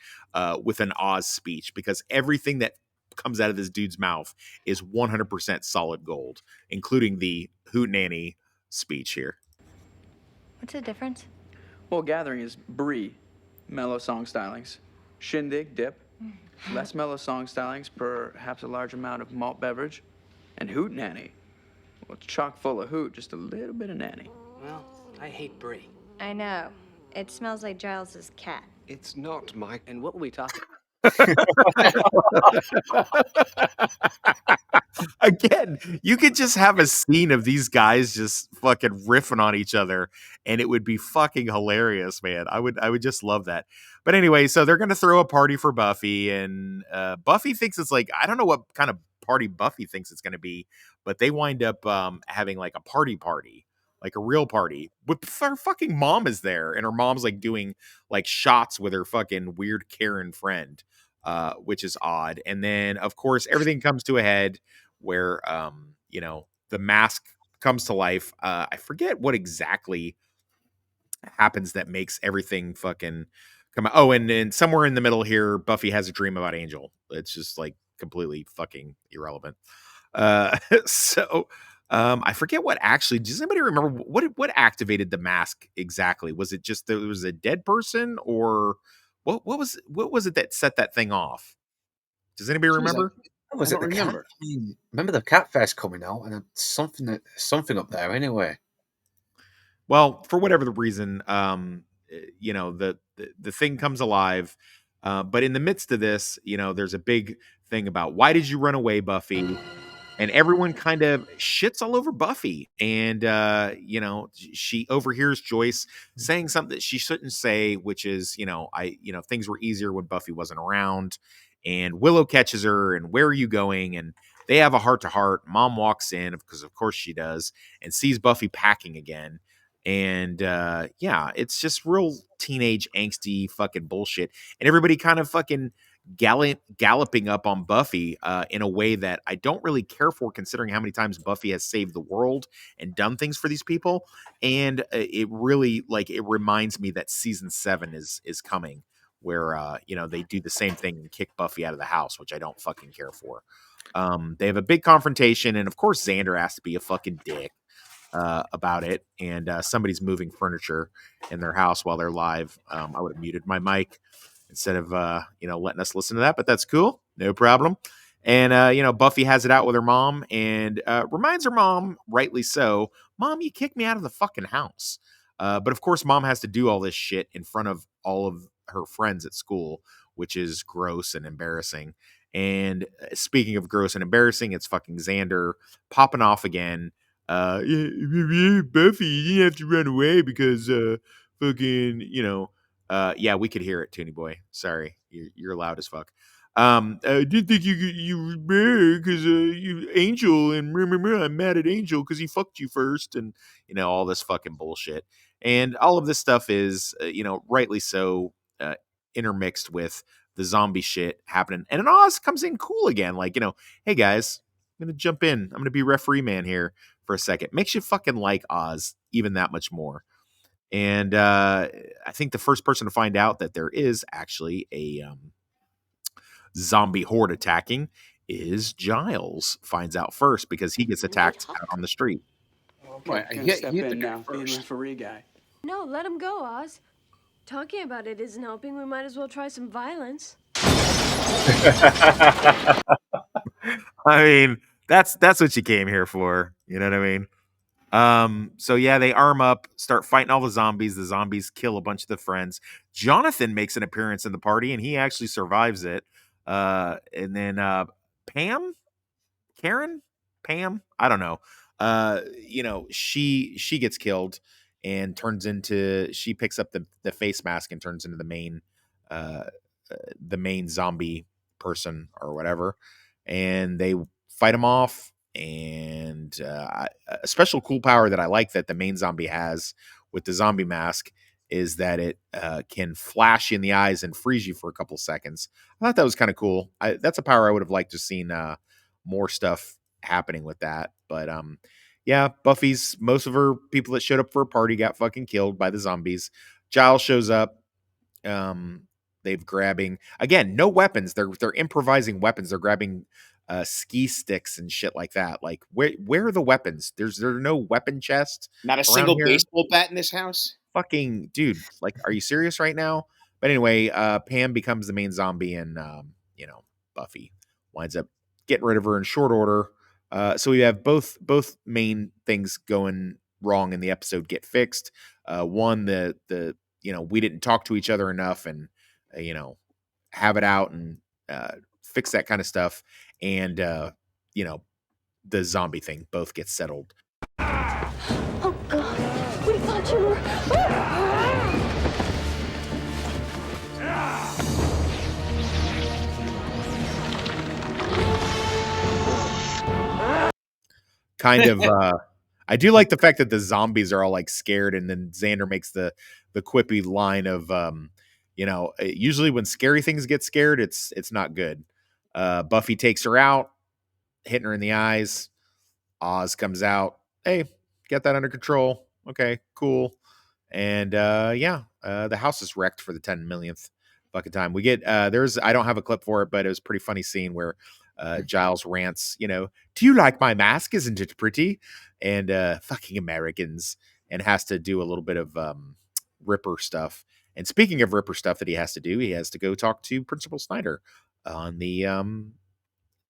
with an Oz speech, because everything that comes out of this dude's mouth is 100% solid gold, including the hootenanny speech here. What's the difference? Well, gathering is brie, mellow song stylings. Shindig, dip, less mellow song stylings, perhaps a large amount of malt beverage. And hootenanny, well, it's chock full of hoot, just a little bit of nanny. Well, I hate brie. I know. It smells like Giles's cat. It's not, Mike. And what were we talking about? Again, you could just have a scene of these guys just fucking riffing on each other, and it would be fucking hilarious, man. I would just love that. But anyway, so they're gonna throw a party for Buffy, and Buffy thinks it's like, I don't know what kind of party Buffy thinks it's gonna be, but they wind up having like a party, like a real party. With her fucking mom is there, and her mom's like doing like shots with her fucking weird Karen friend. Which is odd. And then, of course, everything comes to a head where, the mask comes to life. I forget what exactly happens that makes everything fucking come out. Oh, and then somewhere in the middle here, Buffy has a dream about Angel. It's just like completely fucking irrelevant. So I forget what actually, does anybody remember what activated the mask exactly? Was it just there was a dead person, or what was it that set that thing off? Does anybody remember? Was it the cat? Remember the cat fest coming out, and something up there anyway. Well, for whatever the reason, the thing comes alive, but in the midst of this, there's a big thing about, why did you run away, Buffy? And everyone kind of shits all over Buffy. And, she overhears Joyce saying something that she shouldn't say, which is, things were easier when Buffy wasn't around. And Willow catches her, and where are you going? And they have a heart-to-heart. Mom walks in, because of course she does, and sees Buffy packing again. And, it's just real teenage angsty fucking bullshit. And everybody kind of fucking galloping up on Buffy in a way that I don't really care for, considering how many times Buffy has saved the world and done things for these people. And it really, it reminds me that season 7 is coming, where they do the same thing and kick Buffy out of the house, which I don't fucking care for. They have a big confrontation, and of course Xander has to be a fucking dick about it, and somebody's moving furniture in their house while they're live. I would have muted my mic instead of letting us listen to that, but that's cool, no problem. And Buffy has it out with her mom, and reminds her mom, rightly so, Mom, you kicked me out of the fucking house. But of course Mom has to do all this shit in front of all of her friends at school, which is gross and embarrassing. And speaking of gross and embarrassing, it's fucking Xander popping off again. Buffy, you didn't have to run away because fucking, yeah, we could hear it, Toonie Boy. Sorry, you're loud as fuck. I didn't think you were bad because you Angel and I'm mad at Angel because he fucked you first, and all this fucking bullshit. And all of this stuff is, rightly so, intermixed with the zombie shit happening. And then Oz comes in cool again, like, hey guys, I'm gonna jump in. I'm gonna be referee man here for a second. Makes you fucking like Oz even that much more. And I think the first person to find out that there is actually a zombie horde attacking is Giles. Finds out first because he gets attacked out on the street. Okay, gonna step in now. Being referee guy. No, let him go, Oz. Talking about it isn't helping. We might as well try some violence. I mean, that's what you came here for. You know what I mean? So yeah, they arm up, start fighting all the zombies. The zombies kill a bunch of the friends. Jonathan makes an appearance in the party, and he actually survives it. And then Pam, I don't know. She gets killed and she picks up the face mask and turns into the main zombie person or whatever, and they fight him off. And a special cool power that I like that the main zombie has with the zombie mask is that it can flash you in the eyes and freeze you for a couple seconds. I thought that was kind of cool. That's a power I would have liked to have seen more stuff happening with that. But yeah, most of her people that showed up for a party got fucking killed by the zombies. Giles shows up. They've grabbing again, no weapons. They're improvising weapons. They're grabbing ski sticks and shit like that. Like where are the weapons? There's no weapon chest. Not a single baseball bat in this house. Fucking dude, like, are you serious right now? But anyway, Pam becomes the main zombie, and Buffy winds up getting rid of her in short order. So we have both main things going wrong in the episode get fixed. One, the we didn't talk to each other enough, and have it out and fix that kind of stuff. And the zombie thing both gets settled. Oh God, we thought you were. Kind of I do like the fact that the zombies are all like scared, and then Xander makes the quippy line of usually when scary things get scared, it's not good. Buffy takes her out, hitting her in the eyes. Oz comes out. Hey, get that under control. Okay, cool. And the house is wrecked for the 10 millionth fucking time. We get I don't have a clip for it, but it was a pretty funny scene where Giles rants, do you like my mask? Isn't it pretty? And fucking Americans, and has to do a little bit of Ripper stuff. And speaking of Ripper stuff that he has to do, he has to go talk to Principal Snyder on the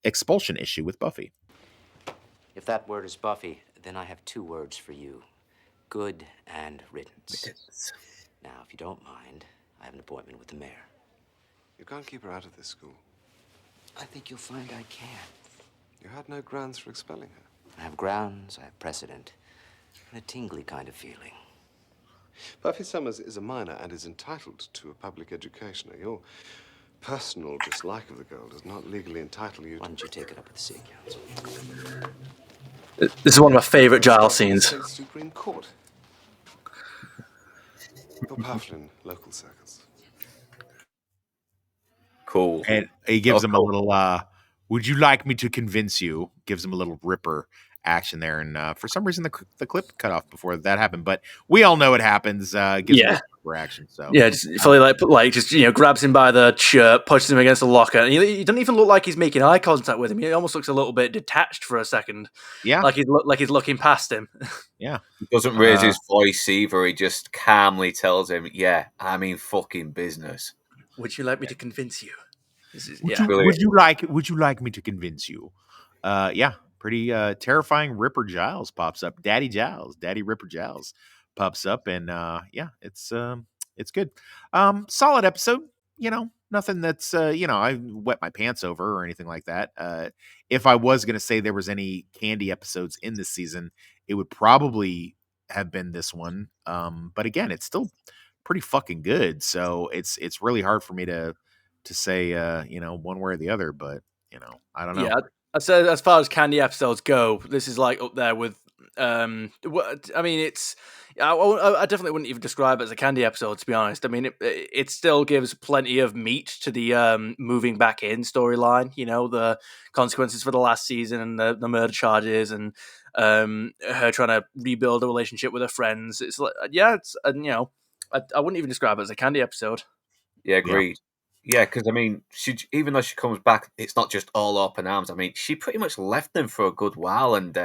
expulsion issue with Buffy. If that word is Buffy, then I have two words for you. Good and riddance. Now, if you don't mind, I have an appointment with the mayor. You can't keep her out of this school. I think you'll find I can. You had no grounds for expelling her. I have grounds, I have precedent, and a tingly kind of feeling. Buffy Summers is a minor and is entitled to a public education. Your personal dislike of the girl does not legally entitle you to... Why don't you take it up with the city council? This is one of my favourite Giles scenes. Supreme Court. You're powerful in local circles. Cool. And he gives him a little, would you like me to convince you? Gives him a little Ripper action there. And for some reason, the clip cut off before that happened. But we all know it happens. Gives him a Ripper action. So yeah, just fully grabs him by the shirt, pushes him against the locker. And he doesn't even look like he's making eye contact with him. He almost looks a little bit detached for a second. Yeah. Like he's looking past him. Yeah. He doesn't raise his voice either. He just calmly tells him, yeah, I mean fucking business. Would you like me to convince you? Would you like me to convince you? Pretty terrifying. Ripper Giles pops up. Daddy Ripper Giles pops up, and it's good. Solid episode. nothing that's I wet my pants over or anything like that. If I was gonna say there was any candy episodes in this season, it would probably have been this one. But again, it's still pretty fucking good. So it's really hard for me to say one way or the other. But I don't know. Yeah, I'd say as far as candy episodes go, this is like up there with. I mean, it's. I definitely wouldn't even describe it as a candy episode, to be honest. I mean, it still gives plenty of meat to the moving back in storyline. The consequences for the last season and the murder charges and her trying to rebuild a relationship with her friends. It's like, it's I wouldn't even describe it as a candy episode. Yeah, agreed. Yeah, because I mean, even though she comes back, it's not just all open arms. I mean, she pretty much left them for a good while, and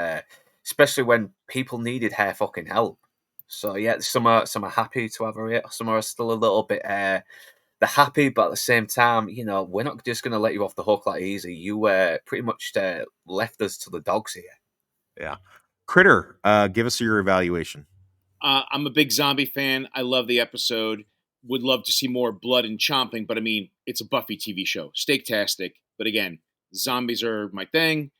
especially when people needed her fucking help. So yeah, some are happy to have her here. Some are still a little bit they're happy, but at the same time, we're not just going to let you off the hook like easy. You pretty much left us to the dogs here. Yeah, Critter, give us your evaluation. I'm a big zombie fan. I love the episode. Would love to see more blood and chomping, but I mean, it's a Buffy TV show. Steak-tastic. But again, zombies are my thing.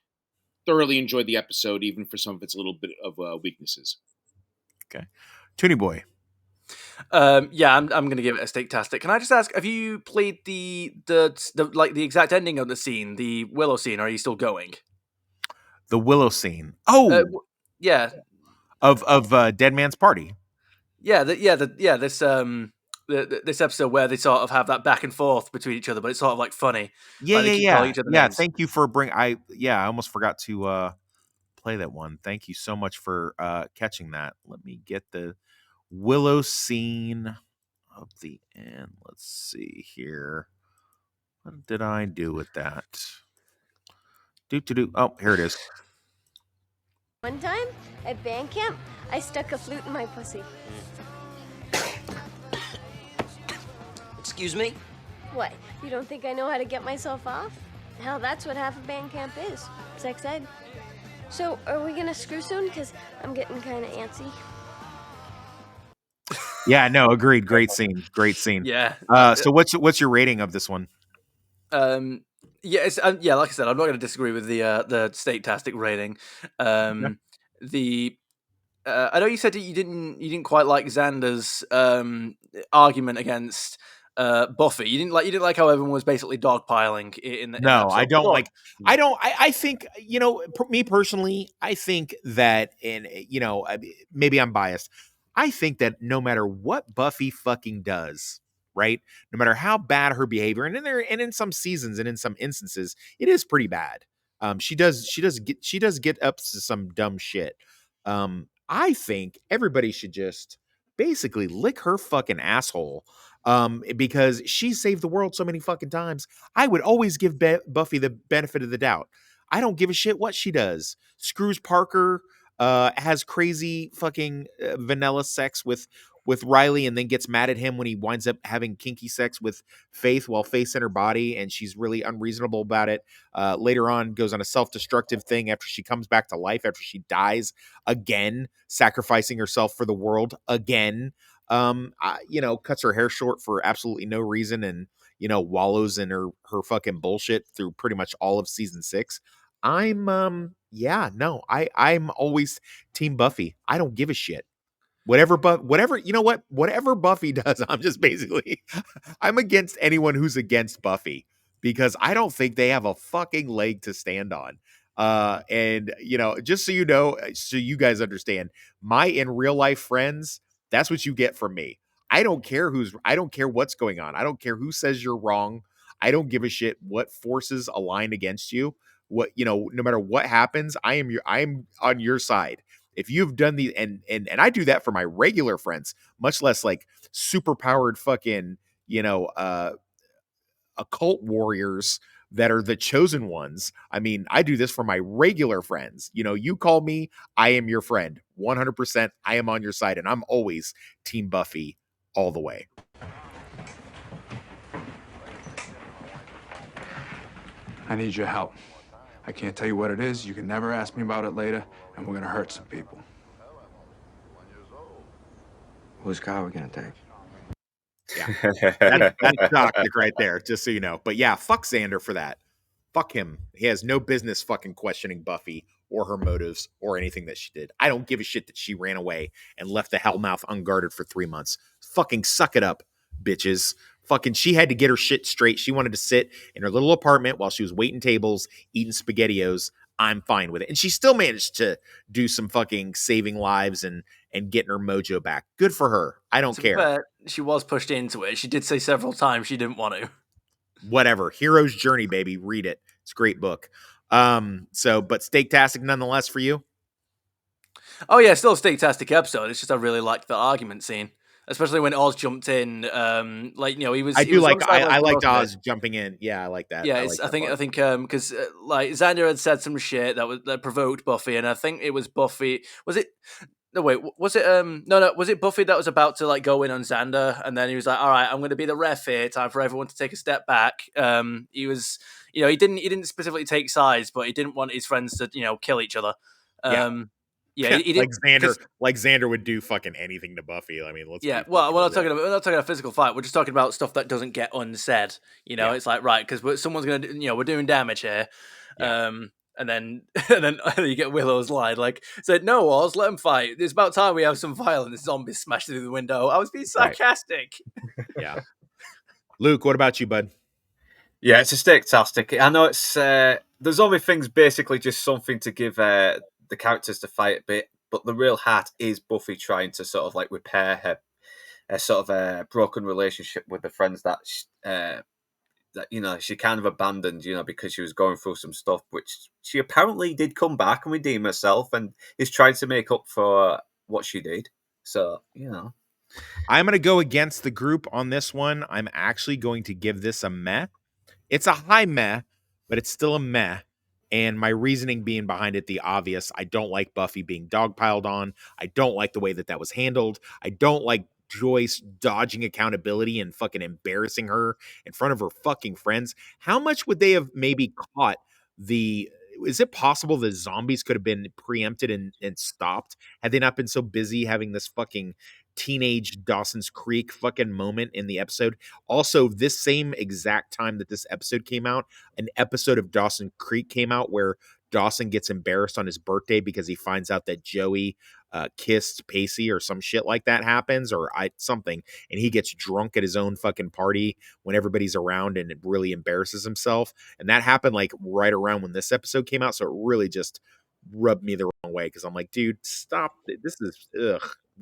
Thoroughly enjoyed the episode, even for some of its little bit of weaknesses. Okay. Toonie Boy. Yeah, I'm going to give it a steak-tastic. Can I just ask, have you played the exact ending of the scene, the Willow scene, or are you still going? The Willow scene. Oh! Yeah. Of Dead Man's Party. Yeah, this episode where they sort of have that back and forth between each other, but it's sort of like funny. Yeah, like yeah. Thank you for I almost forgot to play that one. Thank you so much for catching that. Let me get the Willow scene of the end. Let's see here. What did I do with that? Oh, here it is. One time at band camp, I stuck a flute in my pussy. Excuse me? What? You don't think I know how to get myself off? Hell, that's what half of band camp is. Sex ed. So, are we gonna screw soon? Because I'm getting kind of antsy. Yeah, no, agreed. Great scene. Yeah. So what's your rating of this one? Like I said, I'm not going to disagree with the steak-tastic rating. I know you said that you didn't quite like Xander's argument against Buffy. You didn't like how everyone was basically dogpiling in the. No, I don't like. I think me personally, I think that maybe I'm biased. I think that no matter what Buffy fucking does, right? No matter how bad her behavior, and in some seasons and in some instances, it is pretty bad. She does get up to some dumb shit. I think everybody should just basically lick her fucking asshole. Because she saved the world so many fucking times. I would always give Buffy the benefit of the doubt. I don't give a shit what she does. Screws Parker, has crazy fucking vanilla sex with Riley, and then gets mad at him when he winds up having kinky sex with Faith while Faith's in her body, and she's really unreasonable about it. Later on, goes on a self-destructive thing after she comes back to life, after she dies again, sacrificing herself for the world again. Cuts her hair short for absolutely no reason, and wallows in her fucking bullshit through pretty much all of season 6. I'm always team Buffy. I don't give a shit. Whatever Buffy does, I'm just basically I'm against anyone who's against Buffy, because I don't think they have a fucking leg to stand on. And just so you guys understand, my in real life friends, that's what you get from me. I don't care what's going on. I don't care who says you're wrong. I don't give a shit what forces align against you. No matter what happens, I am on your side. If you've done the and I do that for my regular friends, much less like super powered fucking, occult warriors that are the chosen ones. I mean, I do this for my regular friends. You call me, I am your friend. 100%. I am on your side, and I'm always team Buffy all the way. I need your help. I can't tell you what it is. You can never ask me about it later, and we're gonna hurt some people. Whose car are we gonna take? Yeah, that's toxic right there. Just so you know. But yeah, fuck Xander for that. Fuck him. He has no business fucking questioning Buffy or her motives or anything that she did. I don't give a shit that she ran away and left the Hellmouth unguarded for 3 months. Fucking suck it up, bitches. Fucking, she had to get her shit straight. She wanted to sit in her little apartment while she was waiting tables, eating SpaghettiOs. I'm fine with it. And she still managed to do some fucking saving lives and getting her mojo back. Good for her. I don't care. But she was pushed into it. She did say several times she didn't want to. Whatever. Hero's Journey, baby. Read it. It's a great book. But Steak-tastic nonetheless for you? Oh yeah, still a Steak-tastic episode. It's just I really liked the argument scene. Especially when Oz jumped in, he was. I liked Oz jumping in. Yeah, I like that. Yeah, I think because Xander had said some shit that provoked Buffy, and I think it was Buffy. Was it? No, wait. Was it? No. Was it Buffy that was about to go in on Xander, and then he was like, "All right, I'm going to be the ref here. Time for everyone to take a step back." He was, he didn't specifically take sides, but he didn't want his friends to, kill each other. Yeah, he like Xander would do fucking anything to Buffy. I mean, we're not talking about a physical fight. We're just talking about stuff that doesn't get unsaid. It's like, right, because someone's gonna, we're doing damage here. Yeah. And then you get Willow's line, said, "No, Oz, let him fight. It's about time we have some violence." Zombies smashed through the window. I was being sarcastic. Right. Yeah. Luke, what about you, bud? Yeah, it's a Steak-tastic. I know it's there's only things basically just something to give the characters to fight a bit, but the real heart is Buffy trying to sort of repair her sort of broken relationship with the friends that she kind of abandoned, because she was going through some stuff, which she apparently did come back and redeem herself and is trying to make up for what she did. So, I'm going to go against the group on this one. I'm actually going to give this a meh. It's a high meh, but it's still a meh. And my reasoning being behind it, the obvious, I don't like Buffy being dogpiled on. I don't like the way that was handled. I don't like Joyce dodging accountability and fucking embarrassing her in front of her fucking friends. How much would they have maybe caught is it possible the zombies could have been preempted and stopped had they not been so busy having this fucking teenage Dawson's Creek fucking moment in the episode? Also, this same exact time that this episode came out, an episode of Dawson's Creek came out where Dawson gets embarrassed on his birthday because he finds out that Joey kissed Pacey or some shit like that happens or something, and he gets drunk at his own fucking party when everybody's around and it really embarrasses himself. And that happened right around when this episode came out, so it really just rubbed me the wrong way because I'm like, dude, stop. This is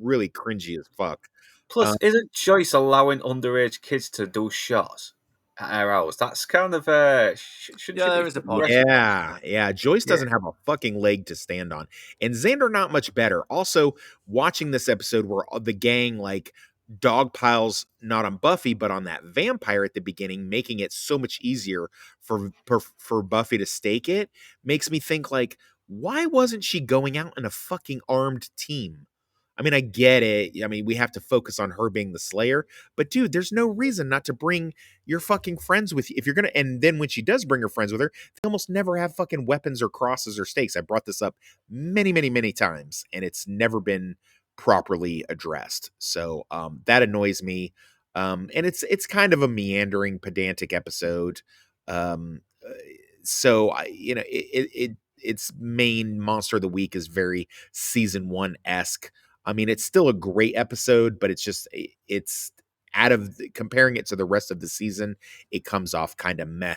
really cringy as fuck. Plus, isn't Joyce allowing underage kids to do shots at her house? That's kind of there is a point. Yeah. Joyce doesn't have a fucking leg to stand on, and Xander not much better. Also, watching this episode where the gang dog piles not on Buffy but on that vampire at the beginning, making it so much easier for Buffy to stake it, makes me think why wasn't she going out in a fucking armed team? I mean, I get it. I mean, we have to focus on her being the Slayer, but dude, there's no reason not to bring your fucking friends with you. If you're going to, and then when she does bring her friends with her, they almost never have fucking weapons or crosses or stakes. I brought this up many, many, many times and it's never been properly addressed. So, that annoys me. And it's kind of a meandering, pedantic episode. So its main monster of the week is very season 1-esque. I mean, it's still a great episode, but it's out of comparing it to the rest of the season, it comes off kind of meh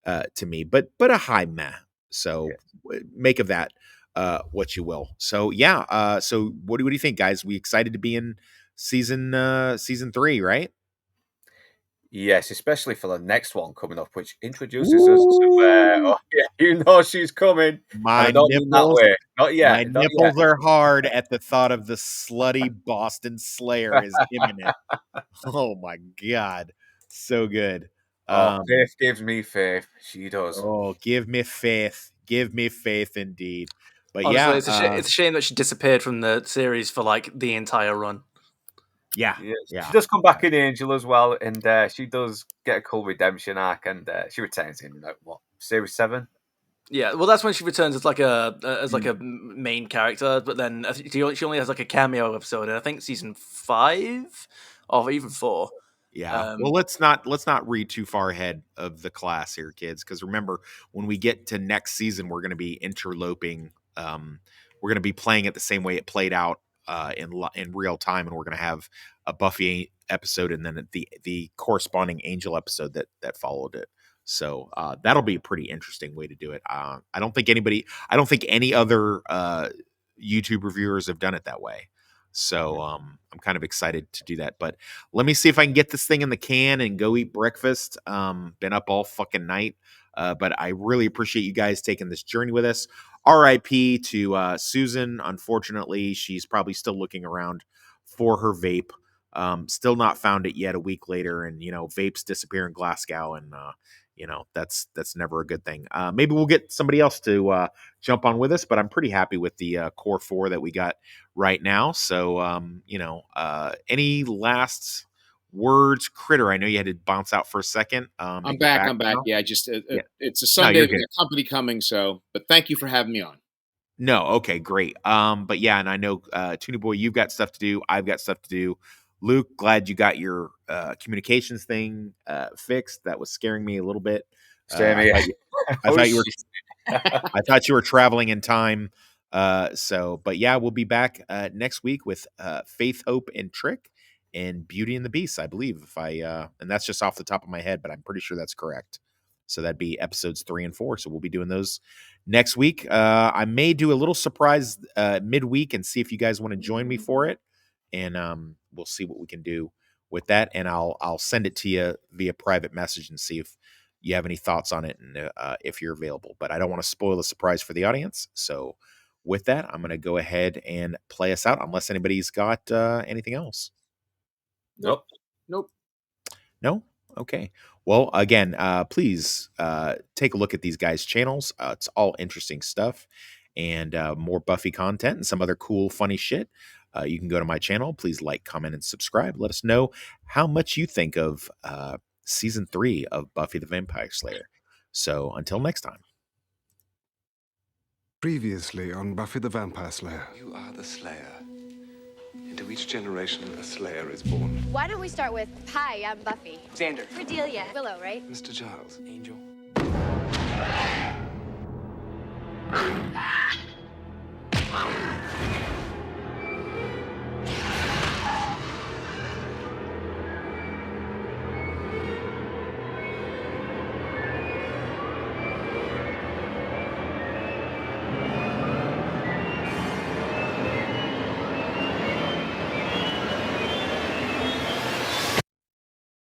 to me, but a high meh. So make of that what you will. So yeah. So what do you think, guys? We excited to be in season 3, right? Yes, especially for the next one coming up, which introduces us to she's coming. My nipples, Not yet. My nipples are hard at the thought of the slutty Boston Slayer is imminent. Oh my god, so good. Faith gives me faith. She does. Oh, give me faith. Give me faith, indeed. But honestly, it's a shame that she disappeared from the series for the entire run. Yeah. She does come back in Angel as well, and she does get a cool redemption arc, and she returns in series 7. Yeah, well, that's when she returns as a main character, but then she only has a cameo episode in I think season 5 or even 4. Yeah. Well, let's not read too far ahead of the class here, kids, because remember, when we get to next season, we're going to be interloping. We're going to be playing it the same way it played out in real time, and we're going to have a Buffy episode and then the corresponding Angel episode that followed it. So that'll be a pretty interesting way to do it. I don't think any other YouTube reviewers have done it that way. So I'm kind of excited to do that. But let me see if I can get this thing in the can and go eat breakfast. Been up all fucking night. But I really appreciate you guys taking this journey with us. RIP to Susan. Unfortunately, she's probably still looking around for her vape. Still not found it yet a week later. And, vapes disappear in Glasgow. And, that's never a good thing. Maybe we'll get somebody else to jump on with us, but I'm pretty happy with the core 4 that we got right now. So, any last words, Critter? I know you had to bounce out for a second. I'm back. Yeah, it's a Sunday. We got company coming, but thank you for having me on. No, okay, great. But yeah, and I know, Tuna Boy, you've got stuff to do. I've got stuff to do. Luke, glad you got your communications thing fixed. That was scaring me a little bit. I thought you were traveling in time. But yeah, we'll be back next week with Faith, Hope, and Trick and Beauty and the Beast, I believe. And that's just off the top of my head, but I'm pretty sure that's correct. So that'd be episodes 3 and 4. So we'll be doing those next week. I may do a little surprise midweek and see if you guys want to join me for it. And we'll see what we can do with that. And I'll send it to you via private message and see if you have any thoughts on it and if you're available. But I don't want to spoil the surprise for the audience. So with that, I'm going to go ahead and play us out unless anybody's got anything else. Nope. No? Okay. Well, again, please take a look at these guys' channels. It's all interesting stuff and more Buffy content and some other cool, funny shit. You can go to my channel. Please like, comment, and subscribe. Let us know how much you think of season 3 of Buffy the Vampire Slayer. So until next time. Previously on Buffy the Vampire Slayer. You are the Slayer. Into each generation, a Slayer is born. Why don't we start with, hi, I'm Buffy. Xander. Cordelia. Willow, right? Mr. Giles. Angel.